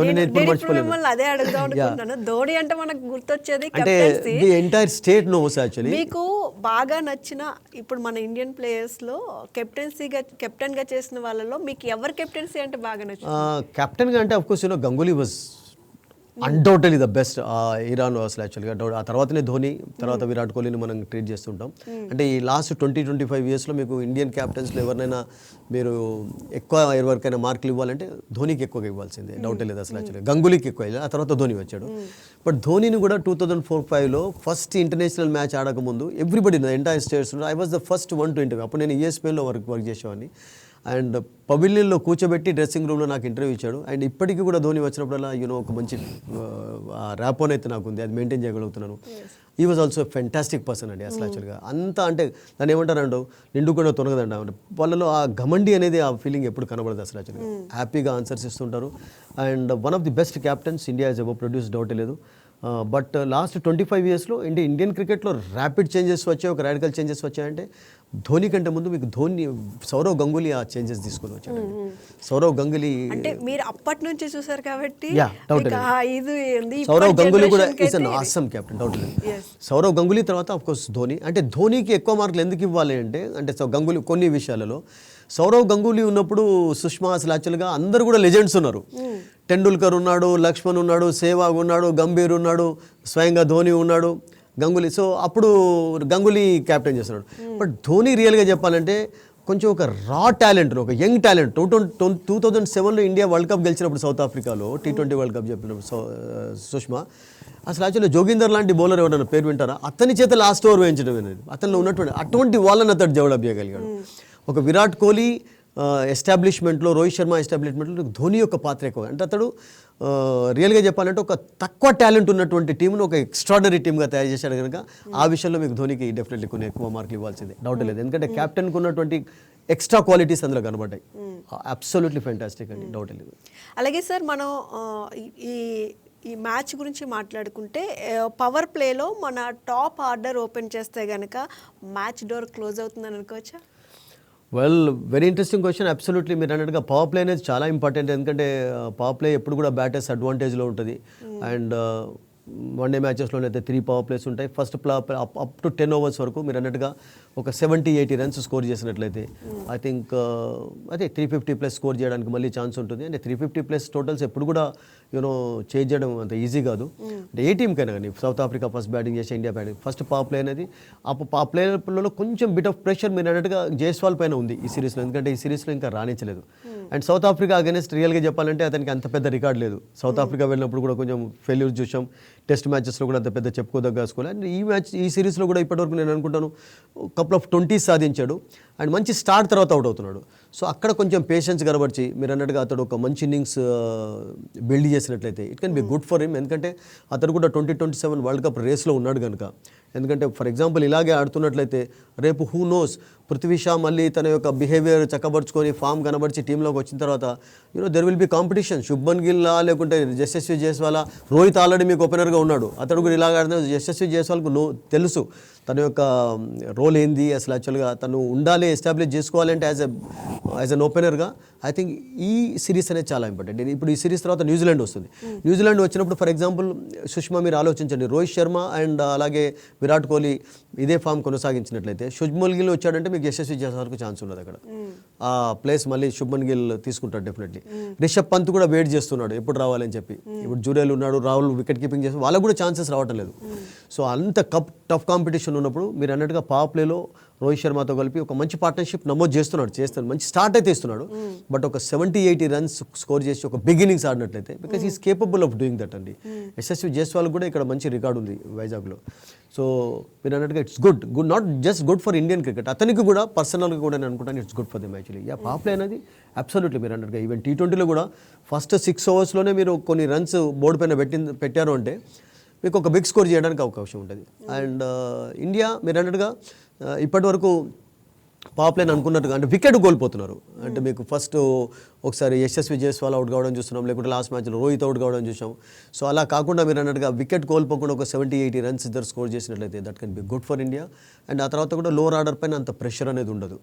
మిమ్మల్ని అదే అడుగుదాం అనుకుంటున్నాను. ధోని అంటే మనకు గుర్తొచ్చేది captaincy. The entire state knows actually. మీకు బాగా నచ్చిన ఇప్పుడు మన ఇండియన్ ప్లేయర్స్ లో కెప్టెన్ గా చేసిన వాళ్ళలో మీకు ఎవరు కెప్టెన్సీ అంటే బాగా నచ్చింది? కెప్టెన్ గా అంటే of course Ganguly was undoubtedly the best Iran అసలు యాక్చువల్గా. ఆ తర్వాతనే ధోని, తర్వాత విరాట్ కోహ్లీని మనం ట్రీట్ చేస్తుంటాం. అంటే ఈ లాస్ట్ 20-25 ఇయర్స్లో మీకు ఇండియన్ క్యాప్టెన్స్లో ఎవరినైనా మీరు ఎక్కువ ఎవరికైనా మార్కులు ఇవ్వాలంటే ధోనికి ఎక్కువగా ఇవ్వాల్సిందే, డౌటే లేదు అసలు యాక్చువల్గా. గంగూలీకి ఎక్కువ ఇవ్వాలి, ఆ తర్వాత ధోని వచ్చాడు. బట్ ధోనిని కూడా 2004-05లో ఫస్ట్ ఇంటర్నేషనల్ మ్యాచ్ ఆడకముందు everybody entire states I was the first one to interview. అప్పుడు నేను ESPNలో వర్క్ చేసేవాడిని. అండ్ పవిలియన్లో కూర్చోబెట్టి డ్రెస్సింగ్ రూమ్లో నాకు ఇంటర్వ్యూ ఇచ్చాడు. అండ్ ఇప్పటికీ కూడా ధోని వచ్చినప్పుడల్లా ఒక మంచి ర్యాపోన్ అయితే నాకు ఉంది, అది మెయింటైన్ చేయగలుగుతున్నాను. ఈ వాజ్ ఆల్సో ఫెంటాస్టిక్ పర్సన్ అండి అసలు యాక్చువల్గా. అంతా అంటే దాన్ని ఏమంటారంటే నిండు కూడా తొనగదండి, వాళ్ళలో ఆ ఘమండి అనేది ఆ ఫీలింగ్ ఎప్పుడు కనబడదు అసలు యాక్చువల్గా. హ్యాపీగా ఆన్సర్స్ ఇస్తుంటారు. And one of the best captains India has ever produce, doubt లేదు. బట్ లాస్ట్ 25 yearsలో ఇండియన్ క్రికెట్లో ర్యాపిడ్ చేంజెస్ వచ్చాయి, ఒక రాడికల్ చేంజెస్ వచ్చాయంటే ధోని కంటే ముందు మీకు సౌరవ్ గంగూలీ ఆ చేంజెస్ తీసుకొని వచ్చాడు. సౌరవ్ గంగూలీ అంటే మీరు అప్పటి నుంచి చూసారు కాబట్టి సౌరవ్ గంగూలీ కూడా is an awesome captain, doubt లేదు. సౌరవ్ గంగూలీ తర్వాత ఆఫ్ కోర్స్ ధోని. అంటే ధోనికి ఎక్కువ మార్కులు ఎందుకు ఇవ్వాలి అంటే గంగూలీ కొన్ని విషయాలలో, సౌరవ్ గంగూలీ ఉన్నప్పుడు సుష్మా అసలు యాక్చువల్గా అందరూ కూడా లెజెండ్స్ ఉన్నారు. టెండూల్కర్ ఉన్నాడు, లక్ష్మణ్ ఉన్నాడు, సేవాగ్ ఉన్నాడు, గంభీర్ ఉన్నాడు, స్వయంగా ధోని ఉన్నాడు, గంగూలీ. సో అప్పుడు గంగూలీ క్యాప్టెన్ చేస్తున్నాడు. బట్ ధోని రియల్గా చెప్పాలంటే కొంచెం ఒక రా టాలెంట్, ఒక యంగ్ టాలెంట్. 2007లో ఇండియా వరల్డ్ కప్ గెలిచినప్పుడు సౌత్ ఆఫ్రికాలో T20 వరల్డ్ కప్ చెప్పినప్పుడు సుష్మా అసలు యాక్చువల్లీ జోగిందర్ లాంటి బౌలర్ ఎవరైనా పేరు వింటారా? అతని చేత లాస్ట్ ఓవర్ వేయించడం అనేది, అతనిలో ఉన్నటువంటి అటువంటి వాళ్ళని అతడు డెవలప్ చేయగలిగాడు. ఒక విరాట్ కోహ్లీ ఎస్టాబ్లిష్మెంట్లో, రోహిత్ శర్మ ఎస్టాబ్లిష్మెంట్లో ధోని యొక్క పాత్ర ఎక్కువ. అంటే అతడు రియల్గా చెప్పాలంటే ఒక తక్కువ టాలెంట్ ఉన్నటువంటి టీంను ఒక ఎక్స్ట్రాడనరీ టీమ్గా తయారు చేశాడు కనుక ఆ విషయంలో మీకు ధోనికి డెఫినెట్లీ కొన్ని ఎక్కువ మార్కులు ఇవ్వాల్సిందే, డౌట్ లేదు. ఎందుకంటే క్యాప్టెన్కి ఉన్నటువంటి ఎక్స్ట్రా క్వాలిటీస్ అందులో కనబడ్డాయి. అబ్సల్యూట్లీ ఫెంటాస్టిక్ అండి, డౌట్ లేదు. అలాగే సార్ మనం ఈ మ్యాచ్ గురించి మాట్లాడుకుంటే పవర్ ప్లేలో మన టాప్ ఆర్డర్ ఓపెన్ చేస్తే కనుక మ్యాచ్ డోర్ క్లోజ్ అవుతుందని అనుకోవచ్చా? Well, very interesting question. Absolutely మీరు అన్నట్టుగా పవర్ ప్లే అనేది చాలా ఇంపార్టెంట్. ఎందుకంటే పవర్ ప్లే ఎప్పుడు కూడా బ్యాటర్స్ అడ్వాంటేజ్లో ఉంటుంది. అండ్ వన్డే మ్యాచెస్లో అయితే 3 పవర్ ప్లేస్ ఉంటాయి. ఫస్ట్ అప్ టు 10 overs వరకు మీరు అన్నట్టుగా ఒక 70-80 runs స్కోర్ చేసినట్లయితే ఐ థింక్ అదే 350+ స్కోర్ చేయడానికి మళ్ళీ ఛాన్స్ ఉంటుంది. అంటే 350+ టోటల్స్ ఎప్పుడు కూడా చేంజ్ చేయడం అంత ఈజీ కాదు. అంటే ఏ టీంకైనా కానీ, సౌత్ ఆఫ్రికా ఫస్ట్ బ్యాటింగ్ చేసే India batting first power play అనేది ఆ ప్లేయర్లలో కొంచెం బిట్ ఆఫ్ ప్రెషర్ మీరు అన్నట్టుగా జైస్వాల్ పైన ఉంది ఈ సిరీస్లో. ఎందుకంటే ఈ సిరీస్లో ఇంకా రాణించలేదు. అండ్ సౌత్ ఆఫ్రికా అగెన్స్ట్ రియల్గా చెప్పాలంటే అతనికి అంత పెద్ద రికార్డ్ లేదు. సౌత్ ఆఫ్రికా వెళ్ళినప్పుడు కూడా కొంచెం ఫెయిల్యూర్ చూసాం, టెస్ట్ మ్యాచెస్లో కూడా అంత పెద్ద చెప్పుకోదగ్గ స్కోర్. అండ్ ఈ సిరీస్లో కూడా ఇప్పటివరకు నేను అనుకుంటాను కపుల్ ఆఫ్ 20s సాధించాడు. అండ్ మంచి స్టార్ట్ తర్వాత అవుట్ అవుతున్నాడు. సో అక్కడ కొంచెం పేషెన్స్ కనబర్చి మీరు అన్నట్టుగా అతడు ఒక మంచి ఇన్నింగ్స్ బిల్డ్ చేసినట్లయితే it can be good for him. ఎందుకంటే అతడు కూడా 2027 వరల్డ్ కప్ రేస్లో ఉన్నాడు కనుక. ఎందుకంటే ఫర్ ఎగ్జాంపుల్ ఇలాగే ఆడుతున్నట్లయితే రేపు హూ నోస్ పృథ్వీ షా మళ్ళీ తన యొక్క బిహేవియర్ చక్కబరుచుకొని ఫామ్ కనబర్చి టీంలోకి వచ్చిన తర్వాత there will be competition. Shubman గిల్లా లేకుంటే యశస్వి జైస్వాల్, రోహిత్ ఆల్రెడీ మీకు ఓపెనర్గా ఉన్నాడు, అతడు కూడా ఇలాగ ఆడిన యశస్వి జైస్వాల్కు తెలుసు తన యొక్క రోల్ ఏంది అసలు. యాక్చువల్గా తను ఉండాలి, ఎస్టాబ్లిష్ చేసుకోవాలంటే యాజ్ అన్ ఓపెనర్గా ఐ థింక్ ఈ సిరీస్ అనేది చాలా ఇంపార్టెంట్. ఇప్పుడు ఈ సిరీస్ తర్వాత న్యూజిలాండ్ వస్తుంది. న్యూజిలాండ్ వచ్చినప్పుడు ఫర్ ఎగ్జాంపుల్ సుష్మా మీరు ఆలోచించండి, రోహిత్ శర్మ అండ్ అలాగే విరాట్ కోహ్లీ ఇదే ఫామ్ కొనసాగించినట్లయితే శుభ్మన్ గిల్ వచ్చాడంటే మీకు యశస్వి జైస్వాల్కు ఛాన్స్ ఉన్నది అక్కడ. ఆ ప్లేస్ మళ్ళీ శుభ్మన్ గిల్ తీసుకుంటాడు డెఫినెట్లీ. రిషబ్ పంత్ కూడా వెయిట్ చేస్తున్నాడు ఎప్పుడు రావాలని చెప్పి. ఇప్పుడు జురేల్ ఉన్నాడు, రాహుల్ వికెట్ కీపింగ్ చేసి వాళ్ళకు కూడా ఛాన్సెస్ రావటం లేదు. సో అంత టఫ్ కాంపిటీషన్ ఉన్నప్పుడు మీరు అన్నట్టుగా పవర్ ప్లేలో రోహిత్ శర్మతో కలిపి ఒక మంచి పార్ట్నర్షిప్ నమోదు చేస్తున్నాడు, మంచి స్టార్ట్ అయితే ఇస్తున్నాడు. బట్ ఒక 70-80 runs స్కోర్ చేసి ఒక బిగినింగ్స్ ఆడినట్లయితే because is capable of doing that అండి. యశస్వి జైస్వాల్ కూడా ఇక్కడ మంచి రికార్డు ఉంది వైజాగ్లో. సో మీరు అన్నట్టుగా it's good not just good for Indian cricket, అతనికి కూడా పర్సనల్గా కూడా నేను అనుకుంటాను it's good for them actually. Power play అనేది అబ్సల్యూట్లీ మీరు అన్నట్టుగా ఈవెన్ T20లో కూడా ఫస్ట్ 6 overs మీరు కొన్ని రన్స్ బోర్డు పైన పెట్టారు అంటే మీకు ఒక బిగ్ స్కోర్ చేయడానికి అవకాశం ఉంటుంది. అండ్ ఇండియా మీరు అన్నట్టుగా ఇప్పటి వరకు పవర్ ప్లేని అనుకున్నట్టుగా అంటే వికెట్ కోల్పోతున్నారు. అంటే మీకు ఫస్ట్ ఒకసారి యశస్వి జైస్వాల్ అవుట్ కావడం చూస్తున్నాం, లేకుంటే లాస్ట్ మ్యాచ్లో రోహిత్ అవుట్ కావడం చూసాం. సో అలా కాకుండా మీరు అన్నట్టుగా వికెట్ కోల్పోకుండా ఒక 70-80 runs ఇద్దరు స్కోర్ చేసినట్లయితే that can be good for India. And ఆ తర్వాత కూడా లోవర్ ఆర్డర్ పైన అంత ప్రెషర్ అనేది ఉండదు.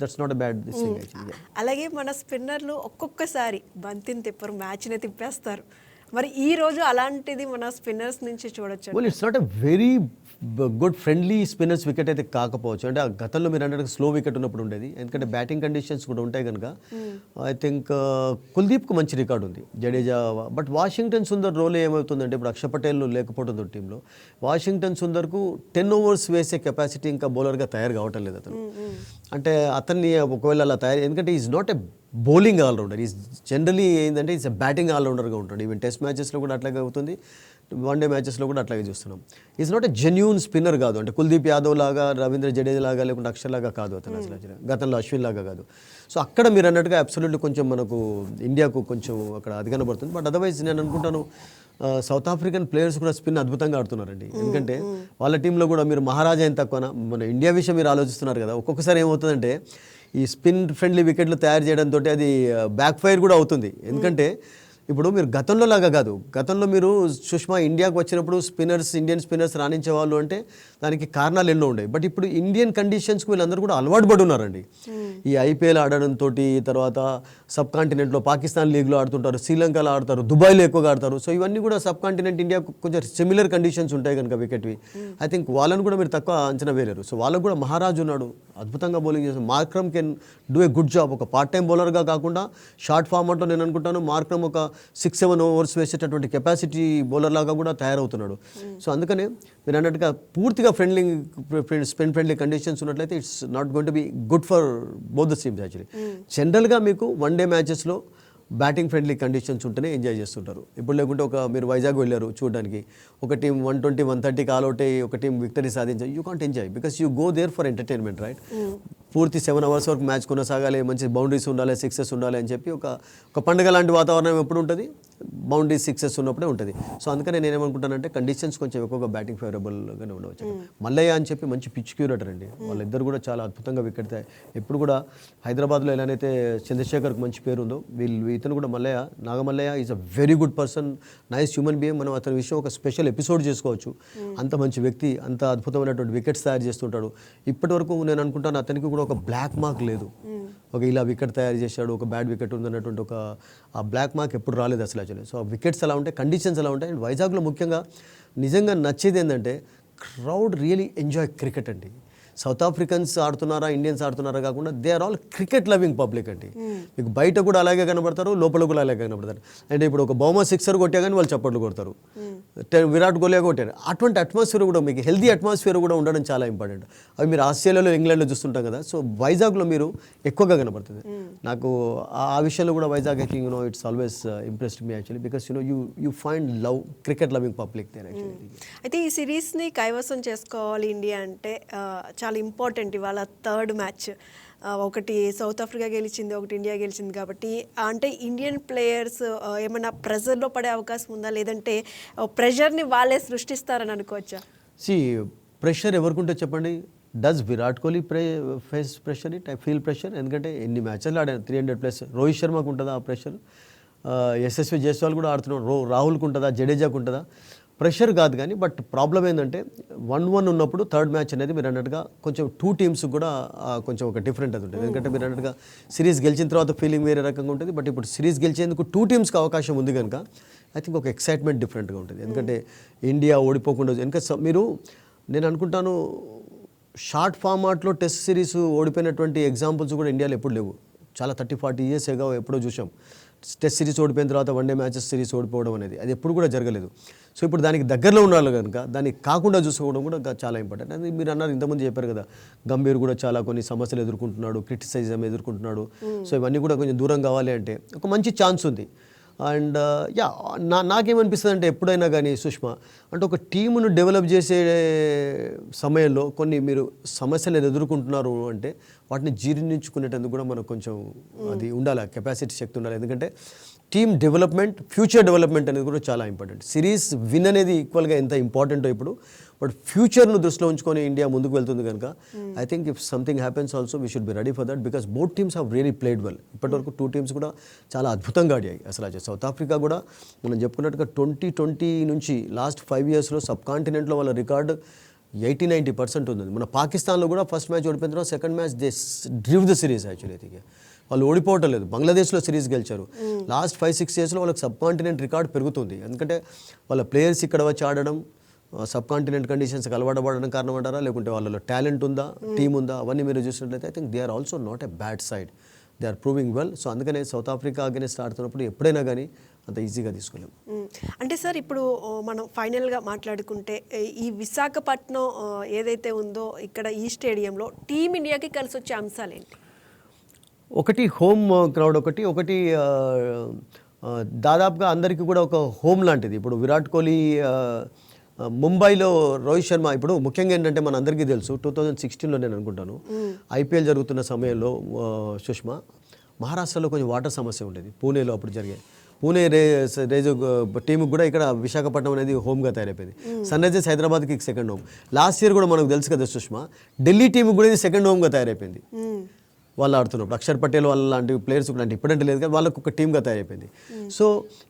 That's not a bad thing actually. అలాగే మన స్పిన్నర్లు ఒక్కొక్కసారి బంతిని తిప్పరు, మ్యాచ్ని తిప్పేస్తారు. మరి ఈ రోజు అలాంటిది మన స్పిన్నర్స్ నుంచి చూడొచ్చు. Well, it's not a very good friendly spinners wicket అయితే కాకపోవచ్చు. అంటే ఆ గతంలో మీరు అన్నట్టు స్లో వికెట్ ఉన్నప్పుడు ఉండేది. ఎందుకంటే బ్యాటింగ్ కండిషన్స్ కూడా ఉంటాయి కనుక ఐ థింక్ కుల్దీప్కు మంచి రికార్డు ఉంది, Jadeja. But Washington Sundar role ఏమవుతుందంటే ఇప్పుడు అక్షర్ పటేల్ లేకపోతుంది టీంలో. వాషింగ్టన్ సుందర్కు 10 overs వేసే కెపాసిటీ ఇంకా బౌలర్గా తయారు కావటం లేదు అతను. అంటే అతన్ని ఒకవేళ అలా తయారు, ఎందుకంటే is not a bowling all rounder, is generally ఏంటంటే ఈజ్ ఎ బ్యాటింగ్ ఆల్రౌండర్గా ఉంటాడు. ఈవెన్ టెస్ట్ మ్యాచెస్లో కూడా అట్లాగే అవుతుంది, వన్ డే మ్యాచెస్లో కూడా అట్లాగే చూస్తున్నాం. Is not a genuine spinner కాదు, అంటే కుల్దీప్ యాదవ్ లాగా, రవీంద్ర జడేజా లాగా, లేకుంటే అక్షర్ లాగా కాదు అతను అసలు, గతంలో అశ్విన్ లాగా కాదు. సో అక్కడ మీరు అన్నట్టుగా అబ్సల్యూట్లీ కొంచెం మనకు ఇండియాకు కొంచెం అక్కడ అది కనబడుతుంది. బట్ అదర్వైజ్ నేను అనుకుంటాను సౌత్ ఆఫ్రికన్ ప్లేయర్స్ కూడా స్పిన్ అద్భుతంగా ఆడుతున్నారండి. ఎందుకంటే వాళ్ళ టీంలో కూడా మీరు మహారాజా ఎంత తక్కువనా, మన ఇండియా విషయం మీరు ఆలోచిస్తున్నారు కదా, ఒక్కొక్కసారి ఏమవుతుందంటే ఈ స్పిన్ ఫ్రెండ్లీ వికెట్లు తయారు చేయడంతో అది బ్యాక్ ఫైర్ కూడా అవుతుంది. ఎందుకంటే ఇప్పుడు మీరు గతంలో లాగా కాదు, గతంలో మీరు సుష్మా ఇండియాకు వచ్చినప్పుడు ఇండియన్ స్పిన్నర్స్ రాణించే వాళ్ళు అంటే దానికి కారణాలు ఎన్నో ఉన్నాయి. బట్ ఇప్పుడు ఇండియన్ కండిషన్స్కి వీళ్ళందరూ కూడా అలవాటు పడి ఉన్నారండి. ఈ ఐపీఎల్ ఆడడంతో, తర్వాత సబ్ కాంటినెంట్లో పాకిస్తాన్ లీగ్లో ఆడుతుంటారు, శ్రీలంకలో ఆడతారు, దుబాయ్లో ఎక్కువగా ఆడతారు. సో ఇవన్నీ కూడా సబ్ కాంటినెంట్ ఇండియాకు కొంచెం సిమిలర్ కండిషన్స్ ఉంటాయి కనుక వికెట్వి, ఐ థింక్ వాళ్ళని కూడా మీరు తక్కువ అంచనా వేయలేరు. సో వాళ్ళకు కూడా మహారాజు ఉన్నాడు, అద్భుతంగా బౌలింగ్ చేస్తాడు. Markram can do a good job, ఒక పార్ట్ టైం బౌలర్గా కాకుండా షార్ట్ ఫార్మాట్లో నేను అనుకుంటాను మార్క్రమ్ ఒక 6-7 ఓవర్స్ వేసేటటువంటి కెపాసిటీ బౌలర్ లాగా కూడా తయారవుతున్నాడు. సో అందుకనే మీరు అన్నట్టుగా పూర్తిగా స్పిన్ ఫ్రెండ్లీ కండిషన్స్ ఉన్నట్లయితే it's not going to be good for both the teams actually. జనరల్గా మీకు వన్ డే మ్యాచెస్లో బ్యాటింగ్ ఫ్రెండ్లీ కండిషన్స్ ఉంటేనే ఎంజాయ్ చేస్తుంటారు. ఇప్పుడు లేకుంటే మీరు వైజాగ్ వెళ్ళారు చూడడానికి, ఒక టీం 120, 130 ఆల్అవుట్ అయ్యి ఒక టీం విక్టరీ సాధించారు, you can't enjoy because you go there for entertainment, right? పూర్తి 7 hours వరకు మ్యాచ్ కొనసాగాలి, మంచి బౌండరీస్ ఉండాలి, సిక్సెస్ ఉండాలి అని చెప్పి ఒక పండుగ లాంటి వాతావరణం ఎప్పుడు ఉంటుంది, బౌండరీస్ సిక్సెస్ ఉన్నప్పుడే ఉంటుంది. సో అందుకని నేనేమనుకుంటానంటే కండిషన్స్ కొంచెం ఎక్కువగా బ్యాటింగ్ ఫేవరబుల్గానే ఉండవచ్చు. మల్లయ్య అని చెప్పి మంచి పిచ్ క్యూరేటర్ అండి, వాళ్ళిద్దరు కూడా చాలా అద్భుతంగా వికెట్ ఎప్పుడు కూడా హైదరాబాద్లో ఎలానైతే చంద్రశేఖర్కి మంచి పేరు ఉందో, ఇతను కూడా Nagamallaiah is a very good person, nice human being. మనం అతని విషయం ఒక స్పెషల్ ఎపిసోడ్ చేసుకోవచ్చు. అంత మంచి వ్యక్తి, అంత అద్భుతమైనటువంటి వికెట్స్ తయారు చేస్తుంటాడు. ఇప్పటి వరకు నేను అనుకుంటాను అతనికి కూడా ఒక బ్లాక్ మార్క్ లేదు, ఒక ఇలా వికెట్ తయారు చేశాడు, ఒక బ్యాడ్ వికెట్ ఉందన్నటువంటి ఆ బ్లాక్ మార్క్ ఎప్పుడు రాలేదు అసలు యాక్చువల్లీ. సో వికెట్స్ ఎలా ఉంటాయి, కండిషన్స్ ఎలా ఉంటాయి. అండ్ వైజాగ్లో ముఖ్యంగా నిజంగా నచ్చేది ఏంటంటే క్రౌడ్ రియలీ ఎంజాయ్ క్రికెట్ అండి. సౌత్ ఆఫ్రికన్స్ ఆడుతున్నారా, ఇండియన్స్ ఆడుతున్నారా కాకుండా they are all cricket loving public అండి. మీకు బయట కూడా అలాగే కనబడతారు, లోపల కూడా అలాగే కనబడతారు. అంటే ఇప్పుడు ఒక బౌమర్ సిక్సర్ కొట్టే కానీ వాళ్ళు చప్పట్లు కొడతారు, విరాట్ కోహ్లీ కొట్టారు. అటువంటి అట్మాస్ఫియర్ కూడా మీకు హెల్తీ అట్మాస్ఫియర్ కూడా ఉండడం చాలా ఇంపార్టెంట్. అవి మీరు ఆస్ట్రేలియాలో, ఇంగ్లాండ్లో చూస్తుంటాం కదా, సో వైజాగ్లో మీరు ఎక్కువగా కనబడుతుంది. నాకు ఆ విషయంలో కూడా Vizag I it's always impressed me actually because you find love cricket loving public there actually. అయితే ఈ సిరీస్ని కైవసం చేసుకోవాలి ఇండియా అంటే చాలా ఇంపార్టెంట్. ఇవాళ థర్డ్ మ్యాచ్, ఒకటి సౌత్ ఆఫ్రికా గెలిచింది, ఒకటి ఇండియా గెలిచింది. కాబట్టి అంటే ఇండియన్ ప్లేయర్స్ ఏమైనా ప్రెషర్లో పడే అవకాశం ఉందా, లేదంటే ప్రెషర్ని వాళ్ళే సృష్టిస్తారని అనుకోవచ్చా? ప్రెషర్ ఎవరికి ఉంటే చెప్పండి. Does Virat Kohli face pressure? I feel pressure, ఎందుకంటే ఎన్ని మ్యాచెస్లో ఆడాను, 300+. రోహిత్ శర్మకు ఉంటుందా ఆ ప్రెషర్? యశస్వి జైస్వాల్ కూడా ఆడుతున్నాడు, రాహుల్కి ఉంటుందా, జడేజాకు ఉంటుందా? ప్రెషర్ కాదు కానీ, బట్ ప్రాబ్లం ఏంటంటే 1-1 ఉన్నప్పుడు థర్డ్ మ్యాచ్ అనేది మీరు అన్నట్టుగా కొంచెం 2 teams కూడా కొంచెం ఒక డిఫరెంట్ అది ఉంటుంది. ఎందుకంటే మీరు అన్నట్టుగా సిరీస్ గెలిచిన తర్వాత ఫీలింగ్ వేరే రకంగా ఉంటుంది. బట్ ఇప్పుడు సిరీస్ గెలిచేందుకు 2 teamsకి అవకాశం ఉంది కనుక ఐ థింక్ ఒక ఎక్సైట్మెంట్ డిఫరెంట్గా ఉంటుంది. ఎందుకంటే ఇండియా ఓడిపోకుండా, ఎందుకంటే నేను అనుకుంటాను షార్ట్ ఫార్మాట్లో టెస్ట్ సిరీస్ ఓడిపోయినటువంటి ఎగ్జాంపుల్స్ కూడా ఇండియాలో ఎప్పుడు లేవు. చాలా 30-40 years ఏగా ఎప్పుడో చూసాం టెస్ట్ సిరీస్ ఓడిపోయిన తర్వాత వన్ డే మ్యాచెస్ సిరీస్ ఓడిపోవడం అనేది, అది ఎప్పుడు కూడా జరగలేదు. సో ఇప్పుడు దానికి దగ్గరలో ఉండాలి కనుక దానికి కాకుండా చూసుకోవడం కూడా చాలా ఇంపార్టెంట్. అది మీరు అన్నారు, ఇంతకుముందు చెప్పారు కదా, గంభీర్ కూడా చాలా కొన్ని సమస్యలు ఎదుర్కొంటున్నాడు, క్రిటిసైజం ఎదుర్కొంటున్నాడు. సో ఇవన్నీ కూడా కొంచెం దూరం కావాలి అంటే ఒక మంచి ఛాన్స్ ఉంది. అండ్ నాకేమనిపిస్తుంది అంటే ఎప్పుడైనా కానీ సుష్మా, అంటే ఒక టీమును డెవలప్ చేసే సమయంలో కొన్ని మీరు సమస్యలు ఎదుర్కొంటున్నారు అంటే వాటిని జీర్ణించుకునేటందుకు కూడా మనకు కొంచెం అది ఉండాలి, కెపాసిటీ శక్తి ఉండాలి. ఎందుకంటే టీమ్ డెవలప్మెంట్, ఫ్యూచర్ డెవలప్మెంట్ అనేది కూడా చాలా ఇంపార్టెంట్. సిరీస్ విన్ అనేది ఈక్వల్గా ఎంత ఇంపార్టెంటో ఇప్పుడు, బట్ ఫ్యూచర్ను దృష్టిలో ఉంచుకొని ఇండియా ముందుకు వెళ్తుంది కనుక I think if something happens also we should be ready for that because both teams have really played well. ఇప్పటివరకు 2 teams కూడా చాలా అద్భుతంగా ఆడాయి. అసలు సౌత్ ఆఫ్రికా కూడా మనం చెప్పుకున్నట్టుగా 2020 నుంచి లాస్ట్ 5 yearsలో సబ్ కాంటినెంట్లో వాళ్ళ రికార్డు 80-90% ఉంది. మన పాకిస్తాన్లో కూడా ఫస్ట్ మ్యాచ్ ఓడిపోయిన తర్వాత second match they drive the series actually. వాళ్ళు ఓడిపోవటం లేదు, బంగ్లాదేశ్లో సిరీస్ గెలిచారు. లాస్ట్ 5-6 yearsలో వాళ్ళకి సబ్ కాంటినెంట్ రికార్డ్ పెరుగుతుంది. ఎందుకంటే వాళ్ళ ప్లేయర్స్ ఇక్కడ వచ్చి ఆడడం, సబ్ కాంటినెంట్ కండిషన్స్కి అలవాటు పడడం కారణం అంటారా, లేకుంటే వాళ్ళలో టాలెంట్ ఉందా, టీమ్ ఉందా, అవన్నీ మీరు చూసినట్లయితే I think they are also not a bad side, they are proving well. So అందుకనే సౌత్ ఆఫ్రికా అగైన్స్ ఆడుతున్నప్పుడు ఎప్పుడైనా కానీ అంత ఈజీగా తీసుకోలేము. అంటే సార్ ఇప్పుడు మనం ఫైనల్గా మాట్లాడుకుంటే ఈ విశాఖపట్నం ఏదైతే ఉందో ఇక్కడ ఈ స్టేడియంలో టీమిండియాకి కలిసి వచ్చే అంశాలు ఏంటి? ఒకటి హోమ్ క్రౌడ్, ఒకటి దాదాపుగా అందరికీ కూడా ఒక హోమ్ లాంటిది. ఇప్పుడు విరాట్ కోహ్లీ ముంబైలో, రోహిత్ శర్మ, ఇప్పుడు ముఖ్యంగా ఏంటంటే మన అందరికీ తెలుసు 2016లో నేను అనుకుంటాను ఐపీఎల్ జరుగుతున్న సమయంలో సుష్మా మహారాష్ట్రలో కొంచెం వాటర్ సమస్య ఉండేది. పూణేలో అప్పుడు జరిగాయి. పూణే రేజు టీంకి కూడా ఇక్కడ విశాఖపట్నం అనేది హోమ్గా తయారైపోయింది. సన్ రైజర్స్ హైదరాబాద్కి సెకండ్ హోమ్. లాస్ట్ ఇయర్ కూడా మనకు తెలుసు కదా సుష్మా, ఢిల్లీ టీంకి కూడా ఇది సెకండ్ హోమ్గా తయారైపోయింది. వాళ్ళు ఆడుతున్నప్పుడు అక్షర్ పటేల్ వాళ్ళ లాంటి ప్లేయర్స్ కూడా, అంటే ఇప్పుడంటే లేదు కానీ వాళ్ళకు ఒక టీమ్గా తయారైపోయింది. సో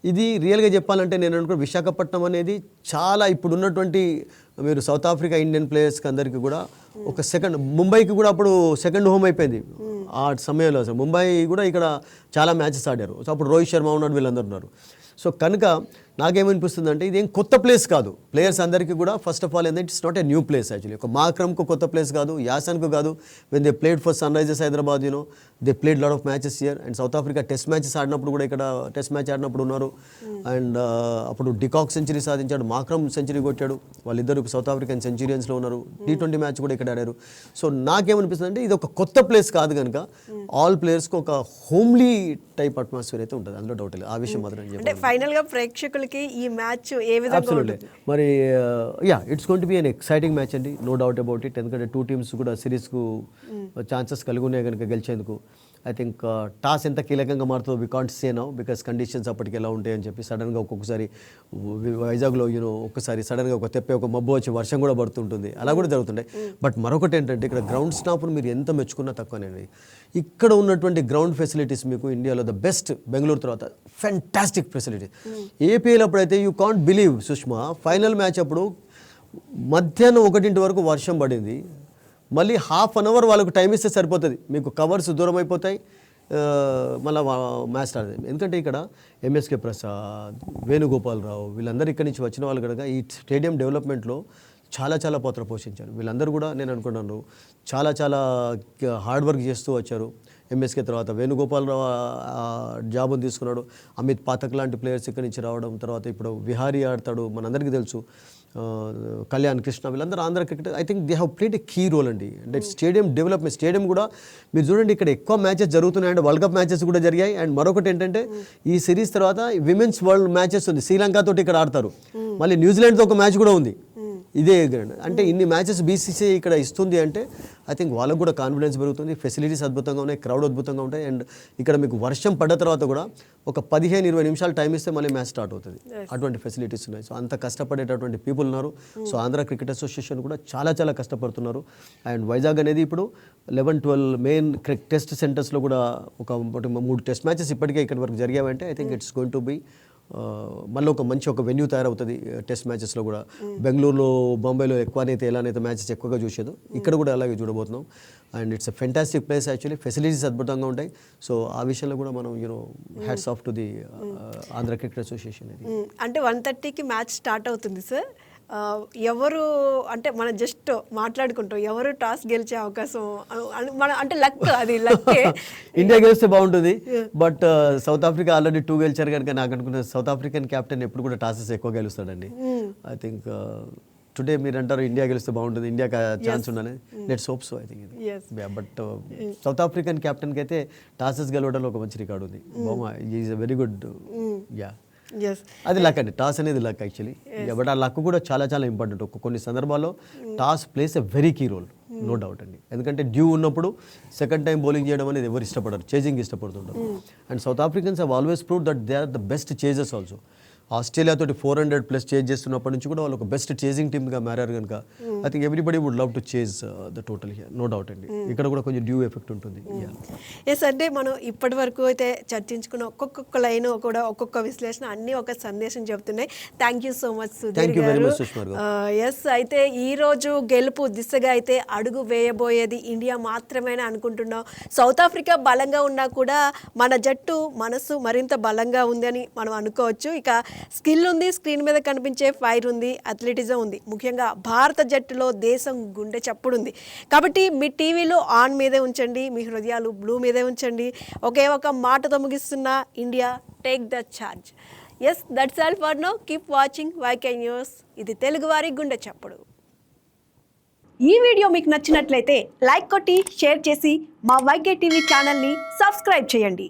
ఇది రియల్గా చెప్పాలంటే నేను అనుకున్న విశాఖపట్నం అనేది చాలా ఇప్పుడున్నటువంటి మీరు సౌత్ ఆఫ్రికా ఇండియన్ ప్లేయర్స్కి అందరికీ కూడా ఒక సెకండ్, ముంబైకి కూడా అప్పుడు సెకండ్ హోమ్ అయిపోయింది ఆ సమయంలో. అసలు ముంబై కూడా ఇక్కడ చాలా మ్యాచెస్ ఆడారు. సో అప్పుడు రోహిత్ శర్మ ఉన్నాడు, వీళ్ళందరూ ఉన్నారు. సో కనుక నాకేమనిపిస్తుంది అంటే ఇదేం కొత్త ప్లేస్ కాదు ప్లేయర్స్ అందరికీ కూడా. ఫస్ట్ ఆఫ్ ఆల్ ఏంటంటే it's not a new place actually. ఒక మాక్రమ్కు కొత్త ప్లేస్ కాదు, యాసన్కు కాదు. When they played for Sunrisers Hyderabad, they played lot of matches here. And South Africa test matches ఆడినప్పుడు కూడా ఇక్కడ టెస్ట్ మ్యాచ్ ఆడినప్పుడు ఉన్నారు. అండ్ అప్పుడు డికాక్ సెంచరీ సాధించాడు, మాక్రమ్ సెంచరీ కొట్టాడు. వాళ్ళిద్దరు సౌత్ ఆఫ్రికన్ సెంచూరియన్స్లో ఉన్నారు. T20 మ్యాచ్ కూడా ఇక్కడ ఆడారు. సో నాకేమనిపిస్తుంది అంటే ఇది ఒక కొత్త ప్లేస్ కాదు కనుక ఆల్ ప్లేయర్స్కి ఒక హోమ్లీ టైప్ అట్మాస్ఫియర్ అయితే ఉంటుంది, అందులో డౌట్ లేదు. ఆ విషయం మాత్రం అంటే ఫైనల్గా ప్రేక్షకులకి ఈ మ్యాచ్ ఏ విధంగా ఉంటుంది? మరి it's going to B an exciting match అండి, నో డౌట్ అబౌట్ ఇట్. ఎందుకంటే టూ టీమ్స్ కూడా సిరీస్కు ఛాన్సెస్ కలిగి ఉన్నాయి కనుక గెలిచేందుకు. ఐ థింక్ టాస్ ఎంత కీలకంగా మారుతుందో we can't say now, because conditions అప్పటికి ఎలా ఉంటాయని చెప్పి. సడన్గా ఒక్కొక్కసారి వైజాగ్లో ఒక్కసారి సడన్గా ఒక తెప్పే ఒక మబ్బు వచ్చి వర్షం కూడా పడుతుంటుంది, అలా కూడా జరుగుతుంటాయి. బట్ మరొకటి ఏంటంటే ఇక్కడ గ్రౌండ్ స్టాఫ్ను మీరు ఎంత మెచ్చుకున్నా తక్కువనేది. ఇక్కడ ఉన్నటువంటి గ్రౌండ్ ఫెసిలిటీస్ మీకు ఇండియాలో ద బెస్ట్, బెంగళూరు తర్వాత ఫ్యాంటాస్టిక్ ఫెసిలిటీస్. ఏపీఎల్ అప్పుడైతే you can't believe Sushma, final match అప్పుడు మధ్యాహ్నం 1 వరకు వర్షం పడింది. మళ్ళీ ½ అన్ అవర్ వాళ్ళకు టైం ఇస్తే సరిపోతుంది, మీకు కవర్స్ దూరం అయిపోతాయి, మళ్ళీ మ్యాచ్ స్టార్ట్ అయింది. ఎందుకంటే ఇక్కడ ఎంఎస్కే ప్రసాద్, వేణుగోపాలరావు వీళ్ళందరూ ఇక్కడి నుంచి వచ్చిన వాళ్ళు కనుక ఈ స్టేడియం డెవలప్మెంట్లో చాలా పాత్ర పోషించారు. వీళ్ళందరూ కూడా నేను అనుకుంటున్నాను చాలా హార్డ్ వర్క్ చేస్తూ వచ్చారు. ఎంఎస్కే తర్వాత వేణుగోపాలరావు జాబుని తీసుకున్నాడు. అమిత్ పాఠక్ లాంటి ప్లేయర్స్ ఇక్కడి నుంచి రావడం, తర్వాత ఇప్పుడు విహారీ ఆడతాడు, మనందరికీ తెలుసు, కళ్యాణ్ కృష్ణ, వీళ్ళందరూ Andhra cricket. I think they have played a key role అండి. అంటే స్టేడియం డెవలప్మెంట్, స్టేడియం కూడా మీరు చూడండి ఇక్కడ ఎక్కువ మ్యాచెస్ జరుగుతున్నాయంటే వరల్డ్ కప్ మ్యాచెస్ కూడా జరిగాయి. అండ్ మరొకటి ఏంటంటే ఈ సిరీస్ తర్వాత విమెన్స్ వరల్డ్ మ్యాచెస్ ఉంది, శ్రీలంకతో ఇక్కడ ఆడతారు, మళ్ళీ న్యూజిలాండ్తో ఒక మ్యాచ్ కూడా ఉంది. ఇదే అంటే ఇన్ని మ్యాచెస్ బీసీసీఐ ఇక్కడ ఇస్తుంది అంటే ఐ థింక్ వాళ్ళకు కూడా కాన్ఫిడెన్స్ పెరుగుతుంది. ఫెసిలిటీస్ అద్భుతంగా ఉన్నాయి, క్రౌడ్ అద్భుతంగా ఉంటాయి. అండ్ ఇక్కడ మీకు వర్షం పడ్డ తర్వాత కూడా ఒక 15-20 నిమిషాలు టైం ఇస్తే మళ్ళీ మ్యాచ్ స్టార్ట్ అవుతుంది. అటువంటి ఫెసిలిటీస్ ఉన్నాయి. సో అంత కష్టపడేటటువంటి పీపుల్ ఉన్నారు. సో ఆంధ్ర క్రికెట్ అసోసియేషన్ కూడా చాలా కష్టపడుతున్నారు. అండ్ వైజాగ్ అనేది ఇప్పుడు 11-12 మెయిన్ టెస్ట్ సెంటర్స్లో కూడా ఒక 3 టెస్ట్ మ్యాచెస్ ఇప్పటికే ఇక్కడి వరకు జరిగాయంటే I think it's going to be మళ్ళీ ఒక మంచి ఒక వెన్యూ తయారవుతుంది టెస్ట్ మ్యాచెస్లో కూడా. బెంగళూరులో, బొంబాయిలో ఎలానైతే మ్యాచెస్ ఎక్కువగా చూసేదో ఇక్కడ కూడా అలాగే చూడబోతున్నాం. And it's a fantastic place actually, facilities అద్భుతంగా ఉంటాయి. సో ఆ విషయంలో కూడా మనం hats off to the Andhra cricket association. అంటే 1:30కి మ్యాచ్ స్టార్ట్ అవుతుంది సార్. ఎవరు అంటే మనం జస్ట్ మాట్లాడుకుంటాం ఎవరు టాస్ గెలిచే అవకాశం మన అంటే లక్, అది లక్కే. ఇండియా గెలిస్తే బాగుంటుంది, బట్ సౌత్ ఆఫ్రికా ఆల్రెడీ 2 గెలిచారు కనుక నాకు అనుకుంటే సౌత్ ఆఫ్రికన్ కెప్టెన్ ఎప్పుడు కూడా టాసెస్ ఎక్కువ గెలుస్తాడండి. ఐ థింక్ టుడే మీరు అంటారు ఇండియా గెలిస్తే బాగుంటుంది, ఇండియాకి ఛాన్స్ ఉండని. Let's hope so. I think but south African కెప్టెన్కి అయితే టాసెస్ గెలవడంలో ఒక మంచి రికార్డు ఉంది. Is a very good. అది లక్ అండి, టాస్ అనేది లక్ యాక్చువల్లీ. బట్ ఆ లక్ కూడా చాలా ఇంపార్టెంట్. కొన్ని సందర్భాల్లో toss plays a very key role, no doubt అండి. ఎందుకంటే డ్యూ ఉన్నప్పుడు సెకండ్ టైం బౌలింగ్ చేయడం అనేది ఎవరు ఇష్టపడరు, చేజింగ్ ఇష్టపడుతుంటారు. And south Africans have always prove that they are the best chasers also. Australia తోటి 400+ చేజ్ చేస్తున్నప్పటి నుంచి కూడా వాళ్ళు ఒక బెస్ట్ చేజింగ్ టీమ్గా మారారు కనుక I think everybody would love to chase the total here, no doubt అండి. ఇక్కడ కూడా కొంచెం డ్యూ ఎఫెక్ట్ ఉంటుంది. ఎస్, అంటే మనం ఇప్పటి వరకు అయితే చర్చించుకున్న ఒక్కొక్క లైన్ కూడా ఒక్కొక్క విశ్లేషణ అన్నీ ఒక సందేశం చెప్తున్నాయి. Thank you so much Sudheer గారు. ఎస్, అయితే ఈరోజు గెలుపు దిశగా అయితే అడుగు వేయబోయేది ఇండియా మాత్రమే అనుకుంటున్నాం. సౌత్ ఆఫ్రికా బలంగా ఉన్నా కూడా మన జట్టు మనసు మరింత బలంగా ఉంది అని మనం అనుకోవచ్చు. ఇక స్కిల్ ఉంది, స్క్రీన్ మీద కనిపించే ఫైర్ ఉంది, అథ్లెటిజం ఉంది. ముఖ్యంగా భారత జట్టులో దేశం గుండె చప్పుడుంది. కాబట్టి మీ టీవీలో ఆన్ మీదే ఉంచండి, మీ హృదయాలు బ్లూ మీదే ఉంచండి. ఒకే ఒక మాటతో ముగిస్తున్న India take the charge. Yes that's all for now. Keep watching YK news. ఇది తెలుగువారి గుండె చప్పుడు. ఈ వీడియో మీకు నచ్చినట్లయితే లైక్ కొట్టి షేర్ చేసి మా వైకే టీవీ ఛానల్ని సబ్స్క్రైబ్ చేయండి.